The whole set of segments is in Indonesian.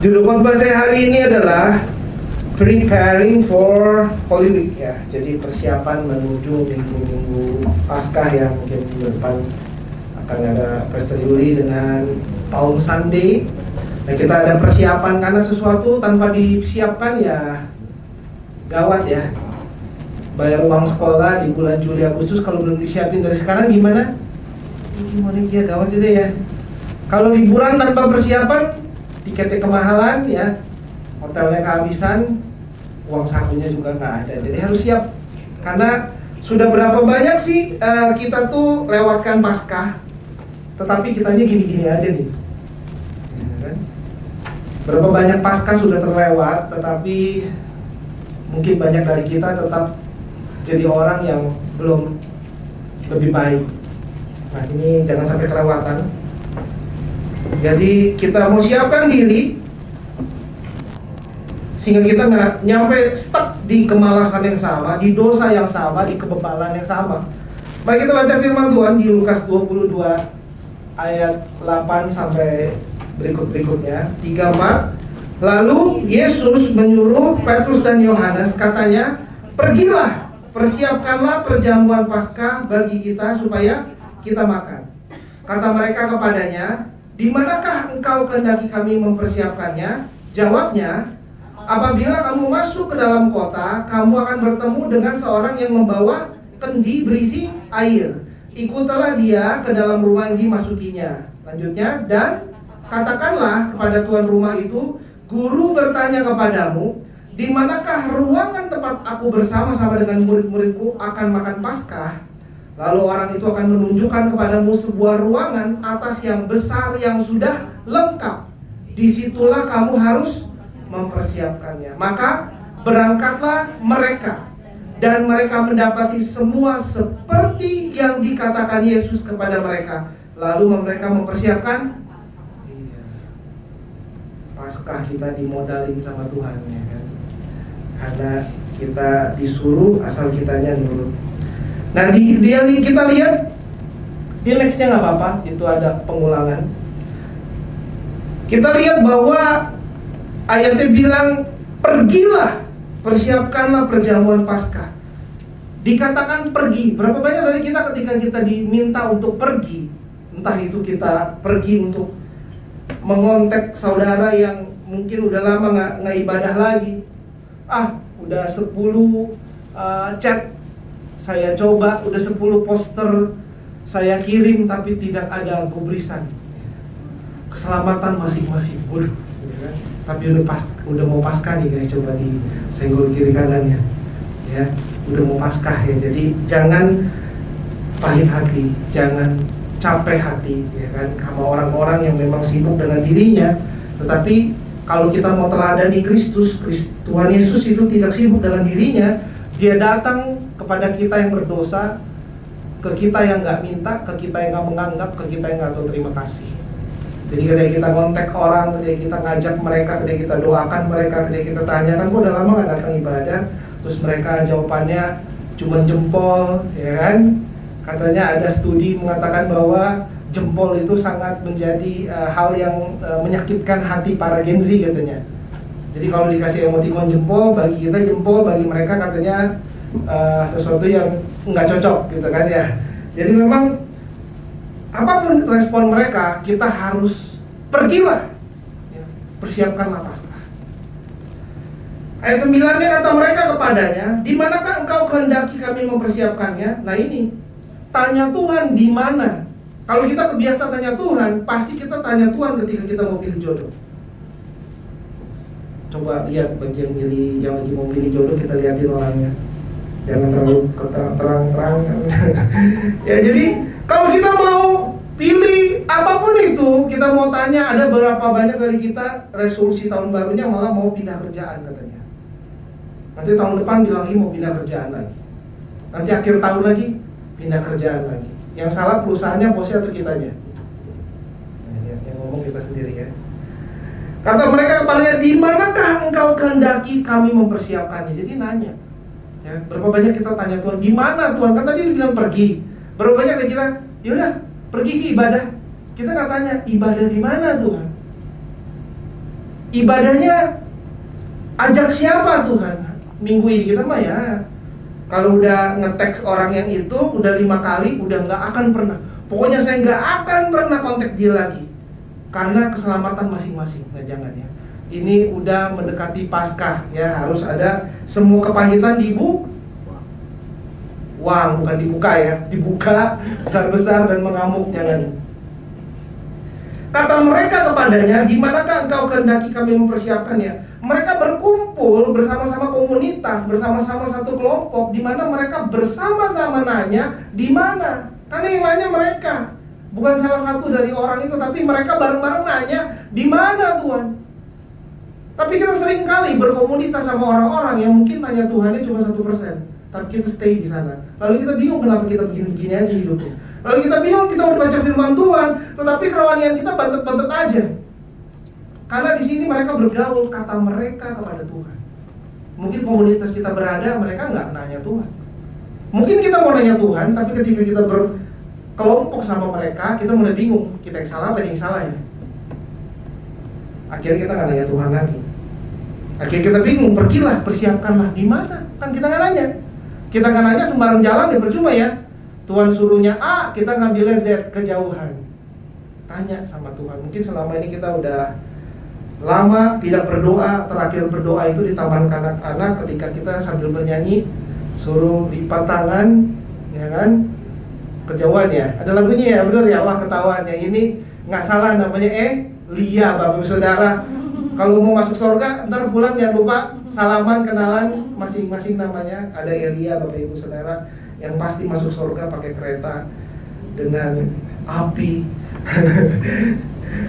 Judul khotbah saya hari ini adalah Preparing for Holy Week ya. Jadi persiapan menuju minggu-minggu Paskah yang mungkin minggu depan akan ada Pastor Yuli dengan Palm Sunday. Nah, kita ada persiapan karena sesuatu tanpa disiapkan ya gawat ya. Bayar uang sekolah di bulan Juli Agustus kalau belum disiapin dari sekarang gimana? Gimana ya, gawat juga ya. Kalau liburan tanpa persiapan, tiketnya kemahalan ya, hotelnya kehabisan, uang sakunya juga nggak ada. Jadi harus siap. Karena sudah berapa banyak sih kita tuh lewatkan Paskah, tetapi kitanya gini-gini aja nih. Ya, kan? Berapa banyak Paskah sudah terlewat, tetapi mungkin banyak dari kita tetap jadi orang yang belum lebih baik. Nah, ini jangan sampai kelewatan. Jadi kita mau siapkan diri sehingga kita nggak nyampe stuck di kemalasan yang sama, di dosa yang sama, di kebebalan yang sama. Mari kita baca firman Tuhan di Lukas 22 ayat 8 sampai berikutnya 3-4. Lalu Yesus menyuruh Petrus dan Yohanes, katanya, "Pergilah, persiapkanlah perjamuan Paskah bagi kita supaya kita makan." Kata mereka kepadanya, "Di manakah engkau kehendaki kami mempersiapkannya?" Jawabnya, "Apabila kamu masuk ke dalam kota, kamu akan bertemu dengan seorang yang membawa kendi berisi air. Ikutilah dia ke dalam rumah yang dimasukinya." Lanjutnya, "Dan katakanlah kepada tuan rumah itu, Guru bertanya kepadamu, di manakah ruangan tempat aku bersama-sama dengan murid-muridku akan makan Paskah? Lalu orang itu akan menunjukkan kepadamu sebuah ruangan atas yang besar yang sudah lengkap. Disitulah kamu harus mempersiapkannya. Maka berangkatlah mereka, dan mereka mendapati semua seperti yang dikatakan Yesus kepada mereka. Lalu mereka mempersiapkan Paskah. Kita dimodalin sama Tuhan ya kan, karena kita disuruh asal kitanya nurut. Nah, kita lihat di nextnya nggak apa-apa, itu ada pengulangan. Kita lihat bahwa ayatnya bilang, "Pergilah, persiapkanlah perjamuan Paskah." Dikatakan pergi. Berapa banyak dari kita ketika kita diminta untuk pergi, entah itu kita pergi untuk mengontak saudara yang mungkin udah lama nggak ibadah lagi. Udah 10 chat saya coba, udah 10 poster saya kirim, tapi tidak ada gubrisan. Keselamatan masing-masing, waduh, ya kan? Tapi udah mau Paskah nih guys, coba disenggol kiri kanannya, ya, udah mau Paskah ya. Jadi jangan pahit hati, jangan capek hati, ya kan, sama orang-orang yang memang sibuk dengan dirinya. Tetapi kalau kita mau teladani Kristus, Tuhan Yesus itu tidak sibuk dengan dirinya. Dia datang kepada kita yang berdosa, ke kita yang nggak minta, ke kita yang nggak menganggap, ke kita yang nggak tahu terima kasih. Jadi ketika kita kontak orang, ketika kita ngajak mereka, ketika kita doakan mereka, ketika kita tanyakan, "Kok udah lama nggak datang ibadah?" Terus mereka jawabannya cuma jempol, ya kan? Katanya ada studi mengatakan bahwa jempol itu sangat menjadi hal yang menyakitkan hati para Gen Z katanya. Jadi kalau dikasih emoticon jempol, bagi kita jempol, bagi mereka katanya sesuatu yang nggak cocok gitu kan ya. Jadi memang apapun respon mereka, kita harus pergilah, ya, persiapkanlah Paskah. Ayat 9-nya kata mereka kepadanya, "Di manakah engkau kehendaki kami mempersiapkannya?" Nah ini, tanya Tuhan di mana. Kalau kita kebiasa tanya Tuhan, pasti kita tanya Tuhan ketika kita mau pilih jodoh. Coba lihat bagian milih, yang lagi mau pilih jodoh, kita lihatin orangnya. Jangan terlalu terang-terang. Ya, jadi kalau kita mau pilih apapun itu, kita mau tanya, ada berapa banyak dari kita resolusi tahun barunya malah mau pindah kerjaan katanya. Nanti tahun depan bilang mau pindah kerjaan lagi. Nanti akhir tahun lagi pindah kerjaan lagi. Yang salah perusahaannya, bosnya atau kitanya? Nah, yang ngomong kita sendiri ya. Kata mereka kepadanya, "Di manakah engkau kehendaki kami mempersiapkannya?" Jadi nanya. Ya, berapa banyak kita tanya Tuhan, "Di mana Tuhan?" Kan tadi dia bilang pergi. Berapa banyak dari kita, "Yaudah, pergi ke ibadah." Kita nggak tanya, ibadah di mana Tuhan? ibadahnya ajak siapa Tuhan? Minggu ini kita mah ya, kalau udah nge-text orang yang itu udah 5 kali, udah nggak akan pernah. Pokoknya saya nggak akan pernah kontak dia lagi, karena keselamatan masing-masing. Nah jangan ya. Ini udah mendekati Paskah ya, harus ada semua kepahitan bukan dibuka ya, dibuka besar-besar dan mengamuk, jangan. Kata mereka kepadanya, di manakah engkau kehendaki kami mempersiapkannya? Mereka berkumpul bersama-sama komunitas, bersama-sama satu kelompok, di mana mereka bersama-sama nanya di mana. Karena yang nanya mereka, bukan salah satu dari orang itu, tapi mereka bareng-bareng nanya di mana Tuhan. Tapi kita sering kali berkomunitas sama orang-orang yang mungkin tanya Tuhannya cuma 1%, tapi kita stay di sana. Lalu kita bingung kenapa kita begini-begini aja hidupnya. Lalu kita bingung, kita udah baca firman Tuhan, tetapi kerohanian kita bantet-bantet aja. Karena di sini mereka bergaul, kata mereka kepada Tuhan. Mungkin komunitas kita berada, mereka nggak nanya Tuhan. Mungkin kita mau nanya Tuhan, tapi ketika kita berkelompok sama mereka, kita mulai bingung, kita yang salah apa yang salah ya. Akhirnya kita nggak nanya Tuhan lagi. Akhirnya kita bingung, pergilah, persiapkanlah. Di mana? Kan kita nggak nanya. Kita nggak nanya sembarang jalan, ya percuma ya. Tuhan suruhnya A, kita ngambilnya Z, kejauhan. Tanya sama Tuhan. Mungkin selama ini kita udah lama tidak berdoa. Terakhir berdoa itu di taman kanak-kanak ketika kita sambil bernyanyi, suruh lipat tangan, ya kan? Kejauhan ya. Ada lagunya ya, bener ya. Wah ketahuan ya. Ini nggak salah namanya Lia, Bapak Ibu Saudara. Kalau mau masuk surga, ntar pulang jangan lupa salaman, kenalan masing-masing namanya. Ada Elia, Bapak Ibu Saudara, yang pasti masuk surga pakai kereta dengan api.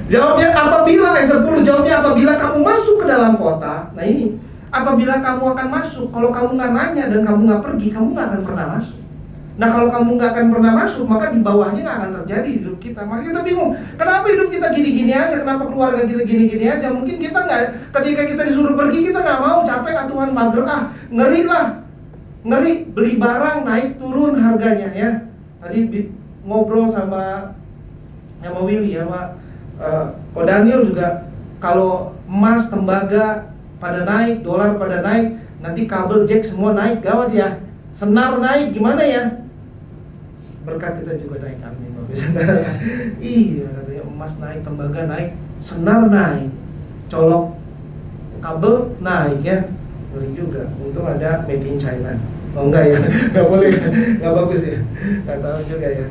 Jawabnya apabila, ayat 10, jawabnya apabila kamu masuk ke dalam kota. Nah ini, apabila kamu akan masuk, kalau kamu nggak nanya dan kamu nggak pergi, kamu nggak akan pernah masuk. Nah kalau kamu nggak akan pernah masuk, maka di bawahnya nggak akan terjadi hidup kita. Makanya kita bingung, kenapa hidup kita gini-gini aja, kenapa keluarga kita gini-gini aja. Mungkin kita nggak, ketika kita disuruh pergi, kita nggak mau, capek Tuhan, mager ngeri lah. Ngeri, beli barang naik turun harganya ya. Tadi ngobrol sama Willy ya Pak, Ko Daniel juga, kalau emas, tembaga pada naik, dolar pada naik, nanti kabel jack semua naik, gawat ya. Senar naik, gimana ya? Berkat kita juga naik, amin Bapak Saudara. Iya, katanya emas naik, tembaga naik, senar naik, colok kabel naik ya. Ngeri juga, untung ada made in China. Oh enggak ya, enggak boleh, enggak bagus ya. Enggak tahu juga ya.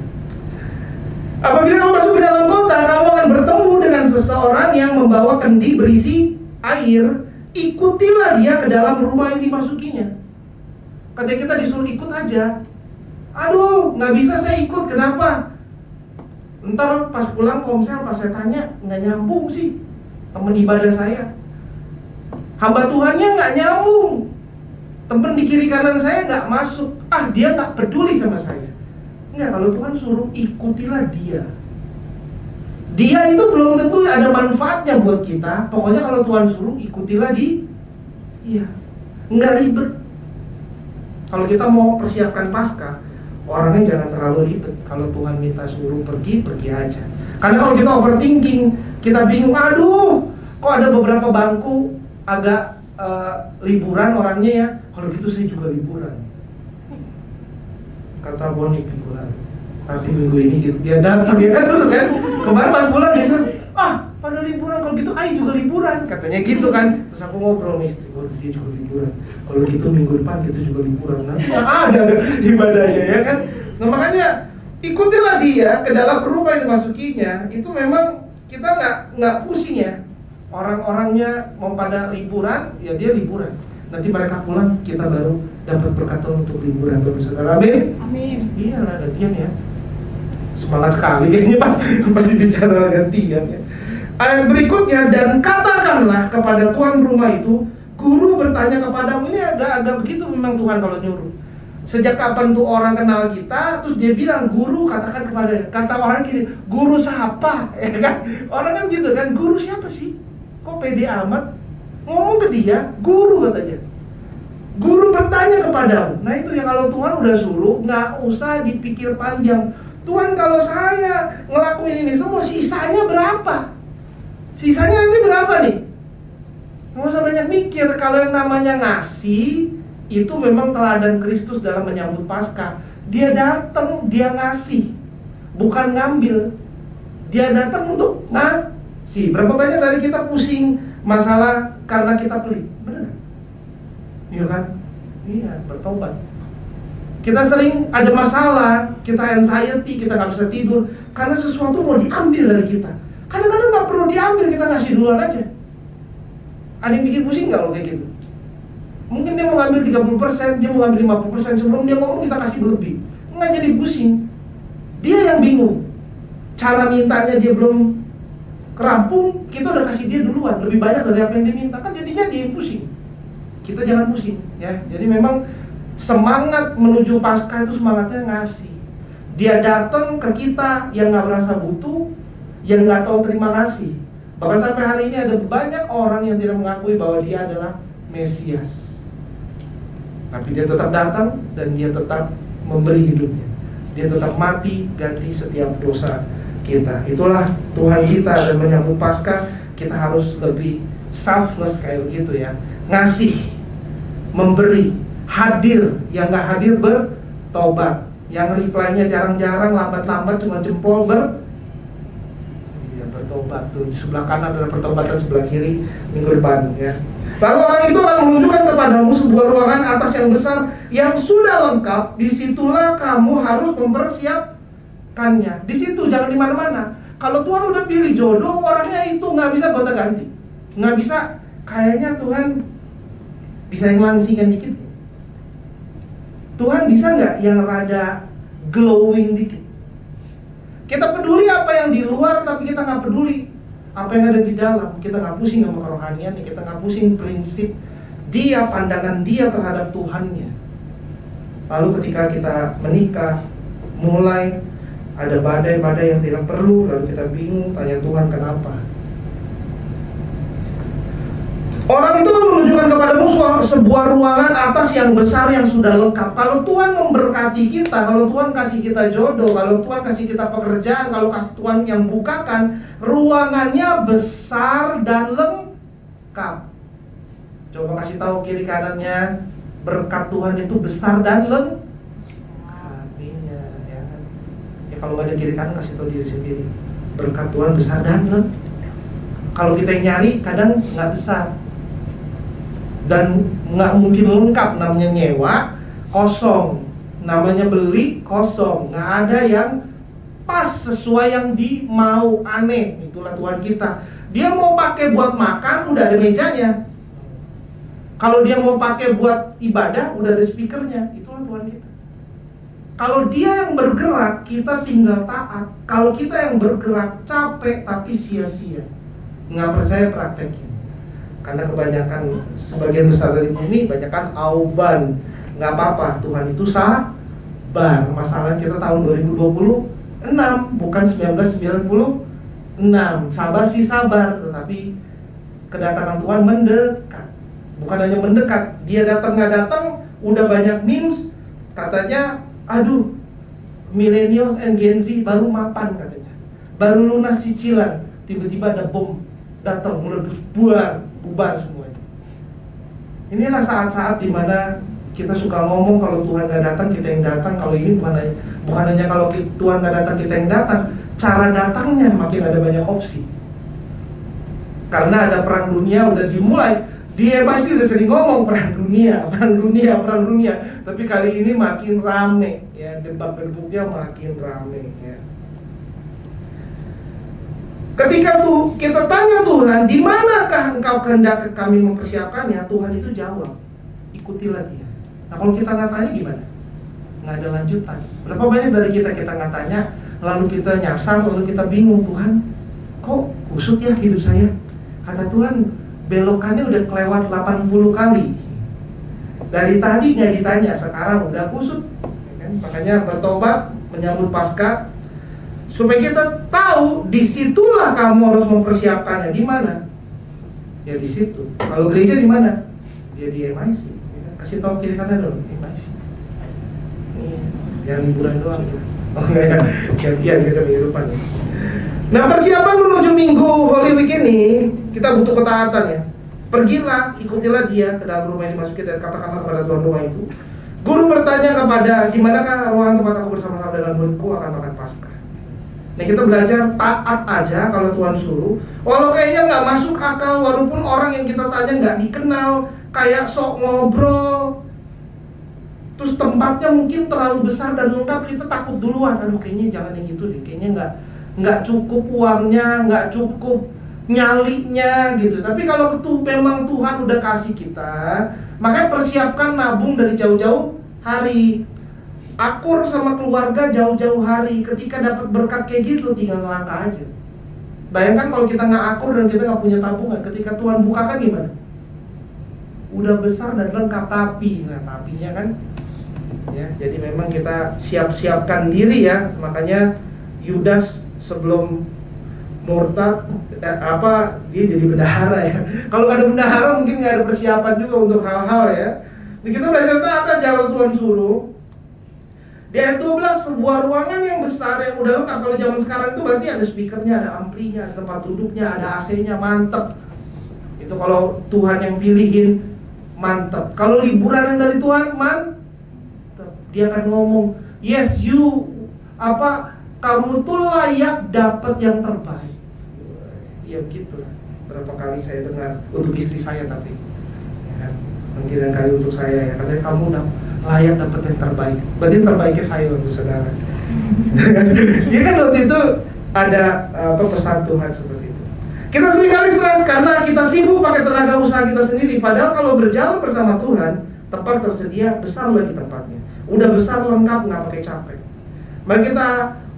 Apabila kamu masuk ke dalam kota, kamu akan bertemu dengan seseorang yang membawa kendi berisi air. Ikutilah dia ke dalam rumah yang dimasukinya. Ketika kita disuruh ikut aja, aduh nggak bisa saya ikut, kenapa? Ntar pas pulang komsel, pas saya tanya, nggak nyambung sih temen ibadah saya. Hamba Tuhannya nggak nyambung. Temen di kiri kanan saya nggak masuk. Dia nggak peduli sama saya. Nggak, kalau Tuhan suruh ikutilah dia. Dia itu belum tentu ada manfaatnya buat kita. Pokoknya kalau Tuhan suruh ikutilah iya. Nggak ribet. Kalau kita mau persiapkan Paskah, orangnya jangan terlalu ribet. Kalau Tuhan minta suruh pergi, pergi aja. Karena kalau kita overthinking, kita bingung, aduh, kok ada beberapa bangku agak liburan orangnya ya. Kalau gitu saya juga liburan. Kata Boni minggu lalu. Tapi minggu ini gitu, dia datang ya kan dulu kan. Kemarin pas bulan dia bilang, pada liburan, kalau gitu Ai juga liburan. Katanya gitu kan. Terus aku ngobrol sama istri, dia juga liburan. Kalau gitu minggu depan kita juga liburan. Nanti ada ibadahnya ya kan. Nah makanya ikutilah dia ke dalam rumah yang dimasukinya. Itu memang kita nggak pusing ya. Orang-orangnya mau pada liburan, ya dia liburan. Nanti mereka pulang, kita baru dapat perkataan untuk liburan. Bapak Saudara, amin. Amin. Iyalah gantian ya. Semangat sekali kayaknya pas bicara gantian ya. Ayat berikutnya, dan katakanlah kepada tuan rumah itu, guru bertanya kepadamu. Ini agak begitu memang Tuhan kalau nyuruh. Sejak kapan tuh orang kenal kita, terus dia bilang guru, kata orang gini, guru siapa? Ya kan? Orang kan gitu kan, guru siapa sih? Kok pede amat? Ngomong ke dia, guru katanya. Guru bertanya kepadamu. Nah itu yang kalau Tuhan udah suruh, nggak usah dipikir panjang. Tuhan kalau saya ngelakuin ini semua, sisanya berapa? Sisanya nanti berapa nih? Nggak usah banyak mikir. Kalau yang namanya ngasih, itu memang teladan Kristus dalam menyambut Paskah. Dia datang, dia ngasih, bukan ngambil. Dia datang untuk ngasih. Berapa banyak dari kita pusing masalah karena kita pelit? Benar? Iya kan? Iya, bertobat. Kita sering ada masalah, kita anxiety, kita nggak bisa tidur karena sesuatu mau diambil dari kita. Kadang-kadang nggak perlu diambil, kita ngasih duluan aja. Ada yang bikin pusing nggak lo kayak gitu? Mungkin dia mau ngambil 30%, dia mau ngambil 50%, sebelum dia ngomong kita kasih berlebih. Nggak jadi pusing. Dia yang bingung. Cara mintanya dia belum kerampung, kita udah kasih dia duluan, lebih banyak dari apa yang dia minta. Kan jadinya dia yang pusing. Kita jangan pusing, ya. Jadi memang semangat menuju Paskah itu semangatnya ngasih. Dia datang ke kita yang nggak merasa butuh, yang nggak tahu terima kasih. Bahkan sampai hari ini ada banyak orang yang tidak mengakui bahwa dia adalah Mesias. Tapi dia tetap datang dan dia tetap memberi hidupnya. Dia tetap mati ganti setiap dosa kita. Itulah Tuhan kita, dan menyambut Paskah kita harus lebih selfless kayak begitu ya. Ngasih, memberi, hadir. Yang nggak hadir bertobat. Yang reply-nya jarang-jarang, lambat-lambat, cuma jempol bertobat. Tuh di sebelah kanan adalah pertobatan, sebelah kiri minggu depan ya. Lalu orang itu akan menunjukkan kepadamu sebuah ruangan atas yang besar yang sudah lengkap. Disitulah kamu harus mempersiapkannya. Di situ, jangan di mana-mana. Kalau Tuhan udah pilih jodoh, orangnya itu nggak bisa gonta-ganti, nggak bisa. Kayaknya Tuhan bisa yang langsingkan dikit. Tuhan bisa nggak yang rada glowing dikit? Kita peduli apa yang di luar, tapi kita nggak peduli apa yang ada di dalam. Kita nggak pusing sama kerohanian, kita nggak pusing prinsip dia, pandangan dia terhadap Tuhannya. Lalu ketika kita menikah, mulai ada badai-badai yang tidak perlu, lalu kita bingung, tanya Tuhan kenapa. Orang itu menunjukkan kepadamu sebuah ruangan atas yang besar yang sudah lengkap. Kalau Tuhan memberkati kita, kalau Tuhan kasih kita jodoh, kalau Tuhan kasih kita pekerjaan, kalau Tuhan yang bukakan, ruangannya besar dan lengkap. Coba kasih tahu kiri kanannya, berkat Tuhan itu besar dan lengkap. Ya kalau nggak ada kiri kanan, kasih tahu diri sendiri, berkat Tuhan besar dan lengkap. Kalau kita yang nyari, kadang nggak besar dan nggak mungkin lengkap. Namanya nyewa, kosong. Namanya beli, kosong. Nggak ada yang pas sesuai yang dimau, aneh. Itulah Tuhan kita. Dia mau pakai buat makan, udah ada mejanya. Kalau dia mau pakai buat ibadah, udah ada speakernya. Itulah Tuhan kita. Kalau dia yang bergerak, kita tinggal taat. Kalau kita yang bergerak, capek tapi sia-sia. Nggak percaya, praktekin. Karena kebanyakan, sebagian besar dari bumi banyakkan auban. Nggak apa-apa, Tuhan itu sabar. Masalah kita tahun 2026, bukan 1996. Sabar sih sabar, tetapi kedatangan Tuhan mendekat. Bukan hanya mendekat, dia datang nggak datang, udah banyak memes. Katanya, aduh, millennials and Gen Z baru mapan katanya, baru lunas cicilan, tiba-tiba ada bom datang, meletus, bubar semuanya. Inilah saat-saat dimana kita suka ngomong kalau Tuhan nggak datang, kita yang datang. Kalau ini bukan hanya kalau Tuhan nggak datang, kita yang datang. Cara datangnya makin ada banyak opsi. Karena ada perang dunia udah dimulai. Dia pasti udah sering ngomong perang dunia. Tapi kali ini makin rame, ya, debat-debatnya makin rame, ya. Ketika tuh kita tanya Tuhan, di manakah Engkau kehendak kami mempersiapkannya? Tuhan itu jawab, ikutilah dia. Nah kalau kita nggak tanya gimana? Nggak ada lanjutan. Berapa banyak dari kita nggak tanya, lalu kita nyasar, lalu kita bingung, Tuhan, kok kusut ya hidup saya? Kata Tuhan, belokannya udah kelewat 80 kali. Dari tadi nggak ditanya, sekarang udah kusut, kan? Makanya bertobat, menyambut Paskah, supaya kita tahu disitulah kamu harus mempersiapkannya. Di mana? Ya di situ. Kalau gereja di mana? Ya di MIC. Kasih tahu kiri kanan dong, MIC. Yang liburan doang. Oh enggak ya, gantian kita minggu depan. Nah persiapan menuju Minggu Holy Week ini kita butuh ketaatan ya. Pergilah, ikutilah dia ke dalam rumah yang dimasuki dan katakanlah kepada tuan rumah itu, guru bertanya kepada, di manakah ruangan tempat aku bersama-sama dengan muridku akan makan Paskah. Nah, kita belajar taat aja kalau Tuhan suruh. Walau kayaknya nggak masuk akal, walaupun orang yang kita tanya nggak dikenal, kayak sok ngobrol, terus tempatnya mungkin terlalu besar dan lengkap, kita takut duluan. Aduh, kayaknya jangan yang gitu deh, kayaknya nggak cukup uangnya, nggak cukup nyalinya gitu. Tapi kalau memang Tuhan udah kasih kita, makanya persiapkan nabung dari jauh-jauh hari. Akur sama keluarga jauh-jauh hari. Ketika dapat berkat kayak gitu, tinggal ngelangkah aja. Bayangkan kalau kita nggak akur dan kita nggak punya tabungan, ketika Tuhan bukakan gimana? Udah besar dan lengkap, tapi nah tapinya kan ya, jadi memang kita siap-siapkan diri ya. Makanya Yudas sebelum murtad dia jadi bendahara ya. Kalau ada bendahara mungkin nggak ada persiapan juga untuk hal-hal ya. Jadi kita belajar taat aja kalau Tuhan suruh. Di ayat 12, sebuah ruangan yang besar yang udah lengkap. Kalau zaman sekarang itu berarti ada speakernya, ada amplinya, ada tempat duduknya, ada AC-nya, mantep. Itu kalau Tuhan yang pilihin, mantep. Kalau liburan yang dari Tuhan, mantep. Dia akan ngomong, yes you, kamu tuh layak dapat yang terbaik. Ya begitu lah. Berapa kali saya dengar, untuk istri saya tapi ya kan? Mungkin kali untuk saya ya, katanya kamu layak dapat yang terbaik. Berarti yang terbaiknya saya, saudara. Ya kan waktu itu ada pesan Tuhan seperti itu. Kita seringkali stres karena kita sibuk pakai tenaga usaha kita sendiri. Padahal kalau berjalan bersama Tuhan, tempat tersedia besar lagi tempatnya. Udah besar lengkap, nggak pakai capek. Mari kita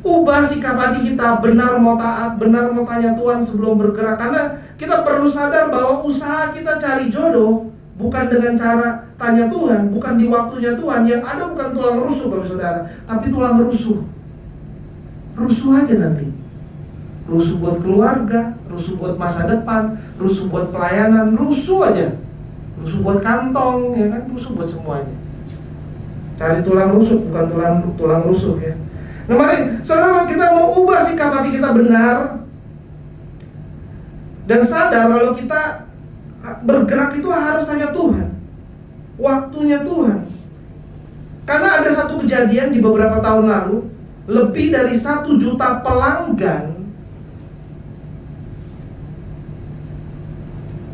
ubah sikap hati kita, benar mau taat, benar mau tanya Tuhan sebelum bergerak. Karena kita perlu sadar bahwa usaha kita cari jodoh bukan dengan cara tanya Tuhan, bukan di waktunya Tuhan. Yang ada bukan tulang rusuk Bapak Saudara, tapi tulang rusuh. Rusuh aja nanti. Rusuh buat keluarga, rusuh buat masa depan, rusuh buat pelayanan, rusuh aja. Rusuh buat kantong, ya kan, rusuh buat semuanya. Cari tulang rusuk, bukan tulang rusuk ya. Nah mari, saudara, kita mau ubah sikap hati kita benar dan sadar kalau kita bergerak itu harus tanya Tuhan, waktunya Tuhan. Karena ada satu kejadian di beberapa tahun lalu, lebih dari 1 juta pelanggan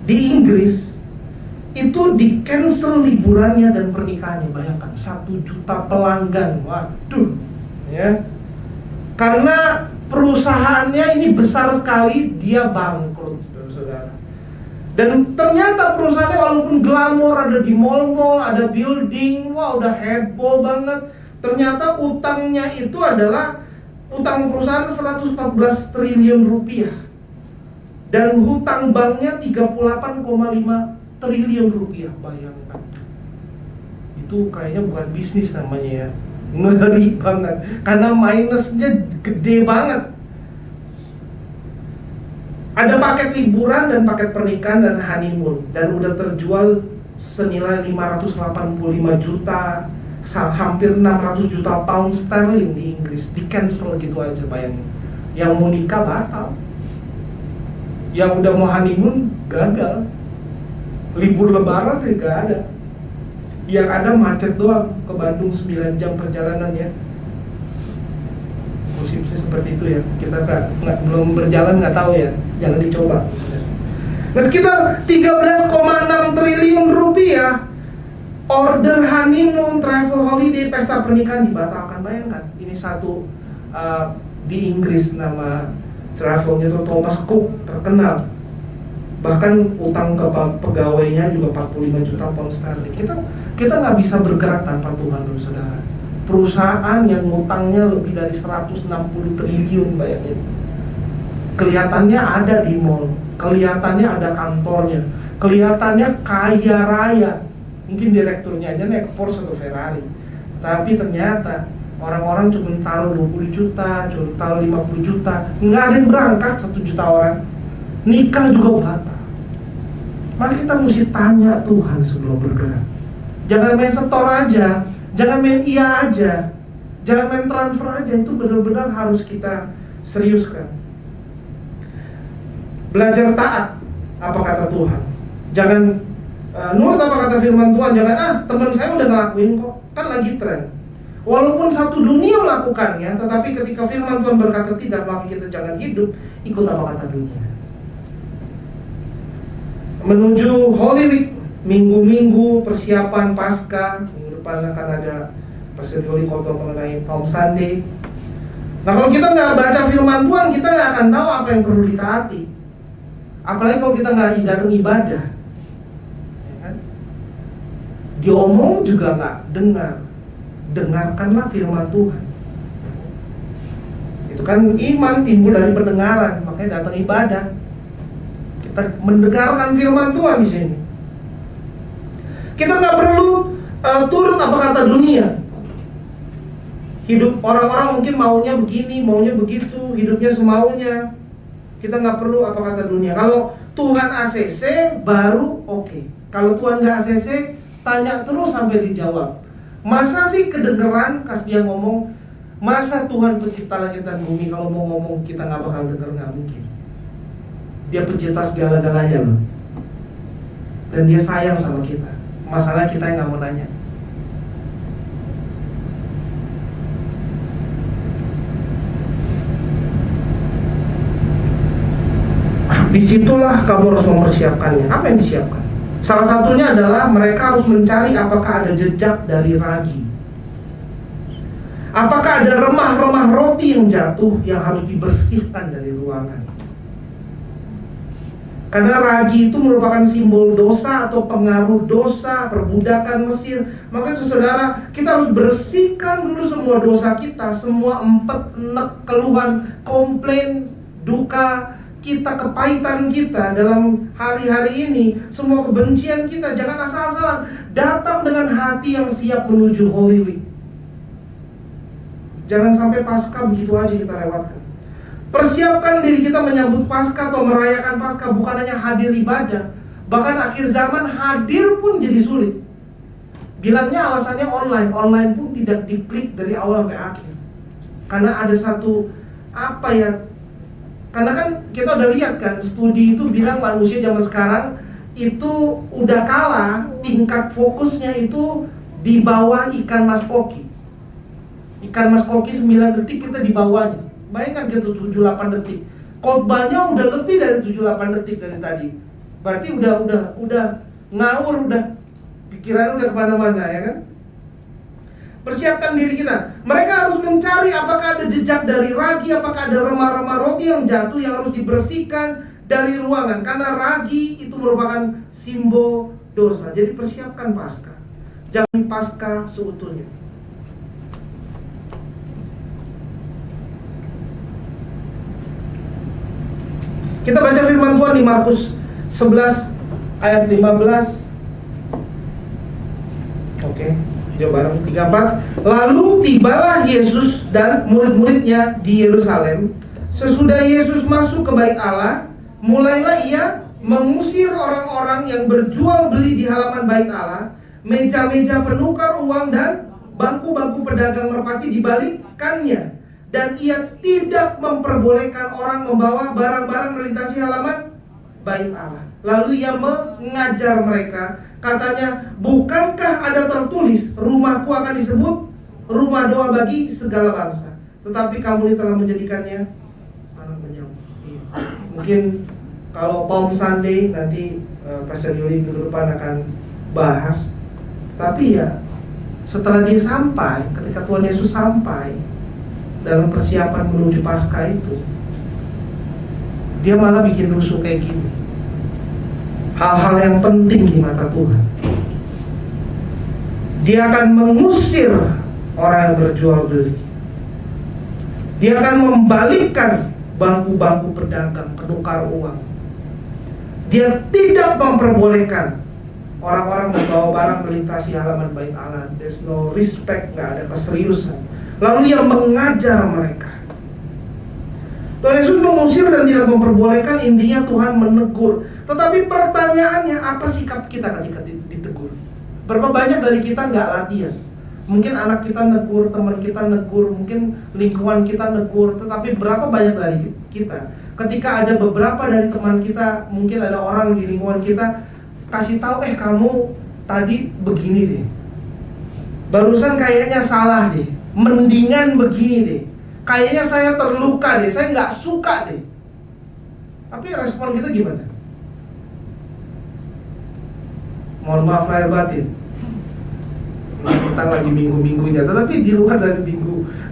di Inggris itu di cancel liburannya dan pernikahannya. Bayangkan 1 juta pelanggan, waduh ya. Karena perusahaannya ini besar sekali, dia bangkrut, saudara. Dan ternyata perusahaannya walaupun glamor, ada di mall-mall, ada building, wah udah heboh banget. Ternyata utangnya itu adalah utang perusahaan 114 triliun rupiah. Dan hutang banknya 38,5 triliun rupiah. Bayangkan. Itu kayaknya bukan bisnis namanya ya. Ngeri banget. Karena minusnya gede banget. Ada paket liburan dan paket pernikahan dan honeymoon, dan udah terjual senilai 585 juta, hampir 600 juta pound sterling di Inggris. Di cancel gitu aja, bayangin. Yang mau nikah batal, yang udah mau honeymoon gagal, libur lebaran gak ada, yang ada macet doang. Ke Bandung 9 jam perjalanan ya. Musimnya seperti itu ya. Kita belum berjalan nggak tahu ya. Jangan dicoba. Nah, sekitar 13,6 triliun rupiah order honeymoon, travel holiday, pesta pernikahan dibatalkan. Bayangkan, ini satu di Inggris, nama travelnya itu Thomas Cook, terkenal. Bahkan utang ke pegawainya juga 45 juta pound sterling. Kita nggak bisa bergerak tanpa Tuhan, saudara. Perusahaan yang ngutangnya lebih dari 160 triliun, bayangin. Kelihatannya ada di mall, kelihatannya ada kantornya, kelihatannya kaya raya. Mungkin direkturnya aja naik Porsche atau Ferrari. Tapi ternyata orang-orang cuma taruh 20 juta, cuma taruh 50 juta. Nggak ada yang berangkat, 1 juta orang. Nikah juga batal. Maka kita mesti tanya Tuhan sebelum bergerak. Jangan main setor aja, jangan main iya aja, jangan main transfer aja. Itu benar-benar harus kita seriuskan. Belajar taat, apa kata Tuhan. Jangan nurut apa kata firman Tuhan. Jangan, teman saya udah ngelakuin kok, kan lagi tren. Walaupun satu dunia melakukannya, tetapi ketika firman Tuhan berkata tidak, maka kita jangan hidup ikut apa kata dunia. Menuju Holy Week, minggu-minggu persiapan Paskah, minggu depan akan ada Pastor Yoli khotbah mengenai Palm Sunday. Nah, kalau kita nggak baca firman Tuhan, kita nggak akan tahu apa yang perlu ditaati. Apalagi kalau kita nggak datang ibadah, ya kan? Diomong juga nggak dengar. Dengarkanlah firman Tuhan. Itu kan iman timbul dari pendengaran, makanya datang ibadah. Kita mendengarkan firman Tuhan di sini. Kita nggak perlu turut apa kata dunia. Hidup orang-orang mungkin maunya begini, maunya begitu, hidupnya semaunya. Kita nggak perlu apa kata dunia. Kalau Tuhan ACC baru oke. Kalau Tuhan nggak ACC, tanya terus sampai dijawab. Masa sih kedengeran kas dia ngomong? Masa Tuhan pencipta langit dan bumi kalau mau ngomong kita nggak bakal denger? Nggak mungkin. Dia pencipta segala-galanya loh. Dan dia sayang sama kita. Masalah kita yang nggak mau nanya. Disitulah kamu harus mempersiapkannya. Apa yang disiapkan? Salah satunya adalah mereka harus mencari apakah ada jejak dari ragi. Apakah ada remah-remah roti yang jatuh yang harus dibersihkan dari ruangan. Karena ragi itu merupakan simbol dosa atau pengaruh dosa, perbudakan Mesir. Maka saudara, kita harus bersihkan dulu semua dosa kita, semua empet, enek, keluhan, komplain, duka kita, kepahitan kita dalam hari-hari ini, semua kebencian kita. Jangan asal-asalan datang dengan hati yang siap menuju Holy Week. Jangan sampai Paskah begitu aja kita lewatkan. Persiapkan diri kita menyambut Paskah atau merayakan Paskah, bukan hanya hadir ibadah. Bahkan akhir zaman hadir pun jadi sulit. Bilangnya alasannya online pun tidak diklik dari awal sampai akhir. Karena ada satu karena kan kita udah lihat kan, studi itu bilang manusia zaman sekarang itu udah kalah, tingkat fokusnya itu di bawah ikan mas koki. Ikan mas koki 9 detik, kita di bawahnya. Bayangkan gitu 7-8 detik. Khotbahnya udah lebih dari 7-8 detik dari tadi. Berarti udah ngawur, udah pikiran udah kemana-mana, ya kan? Persiapkan diri kita. Mereka harus mencari apakah ada jejak dari ragi, apakah ada remah-remah roti yang jatuh yang harus dibersihkan dari ruangan. Karena ragi itu merupakan simbol dosa. Jadi persiapkan Paskah. Jangan Paskah seutuhnya. Kita baca firman Tuhan di Markus 11 ayat 15. Oke. Jawab bareng 34. Lalu tibalah Yesus dan murid-muridnya di Yerusalem. Sesudah Yesus masuk ke bait Allah, mulailah ia mengusir orang-orang yang berjual beli di halaman bait Allah. Meja-meja penukar uang dan bangku-bangku pedagang merpati dibalikkannya. Dan ia tidak memperbolehkan orang membawa barang-barang melintasi halaman bait Allah. Lalu ia mengajar mereka. Katanya, bukankah ada tertulis, rumahku akan disebut rumah doa bagi segala bangsa, tetapi kamu ini telah menjadikannya sarang penjamah. Mungkin kalau Palm Sunday nanti Pastor Yoli minggu depan akan bahas. Tapi ya setelah dia sampai, ketika Tuhan Yesus sampai dalam persiapan menuju Paskah itu, dia malah bikin rusuh kayak gini. Hal-hal yang penting di mata Tuhan. Dia akan mengusir orang yang berjual beli. Dia akan membalikkan bangku-bangku pedagang, penukar uang. Dia tidak memperbolehkan orang-orang membawa barang melintasi halaman bait Allah. There's no respect, nggak ada keseriusan. Lalu ia mengajar mereka. Tuhan Yesus mengusir dan tidak memperbolehkan, intinya Tuhan menegur. Tetapi pertanyaannya, apa sikap kita ketika ditegur? Berapa banyak dari kita nggak latihan? Mungkin anak kita negur, teman kita negur, mungkin lingkungan kita negur. Tetapi berapa banyak dari kita ketika ada beberapa dari teman kita, mungkin ada orang di lingkungan kita kasih tahu, kamu tadi begini deh, barusan kayaknya salah deh, mendingan begini deh, kayaknya saya terluka deh, saya nggak suka deh. Tapi respon kita gimana? Mohon maaf lahir batin, kita lagi minggu-minggunya, tetapi di luar dari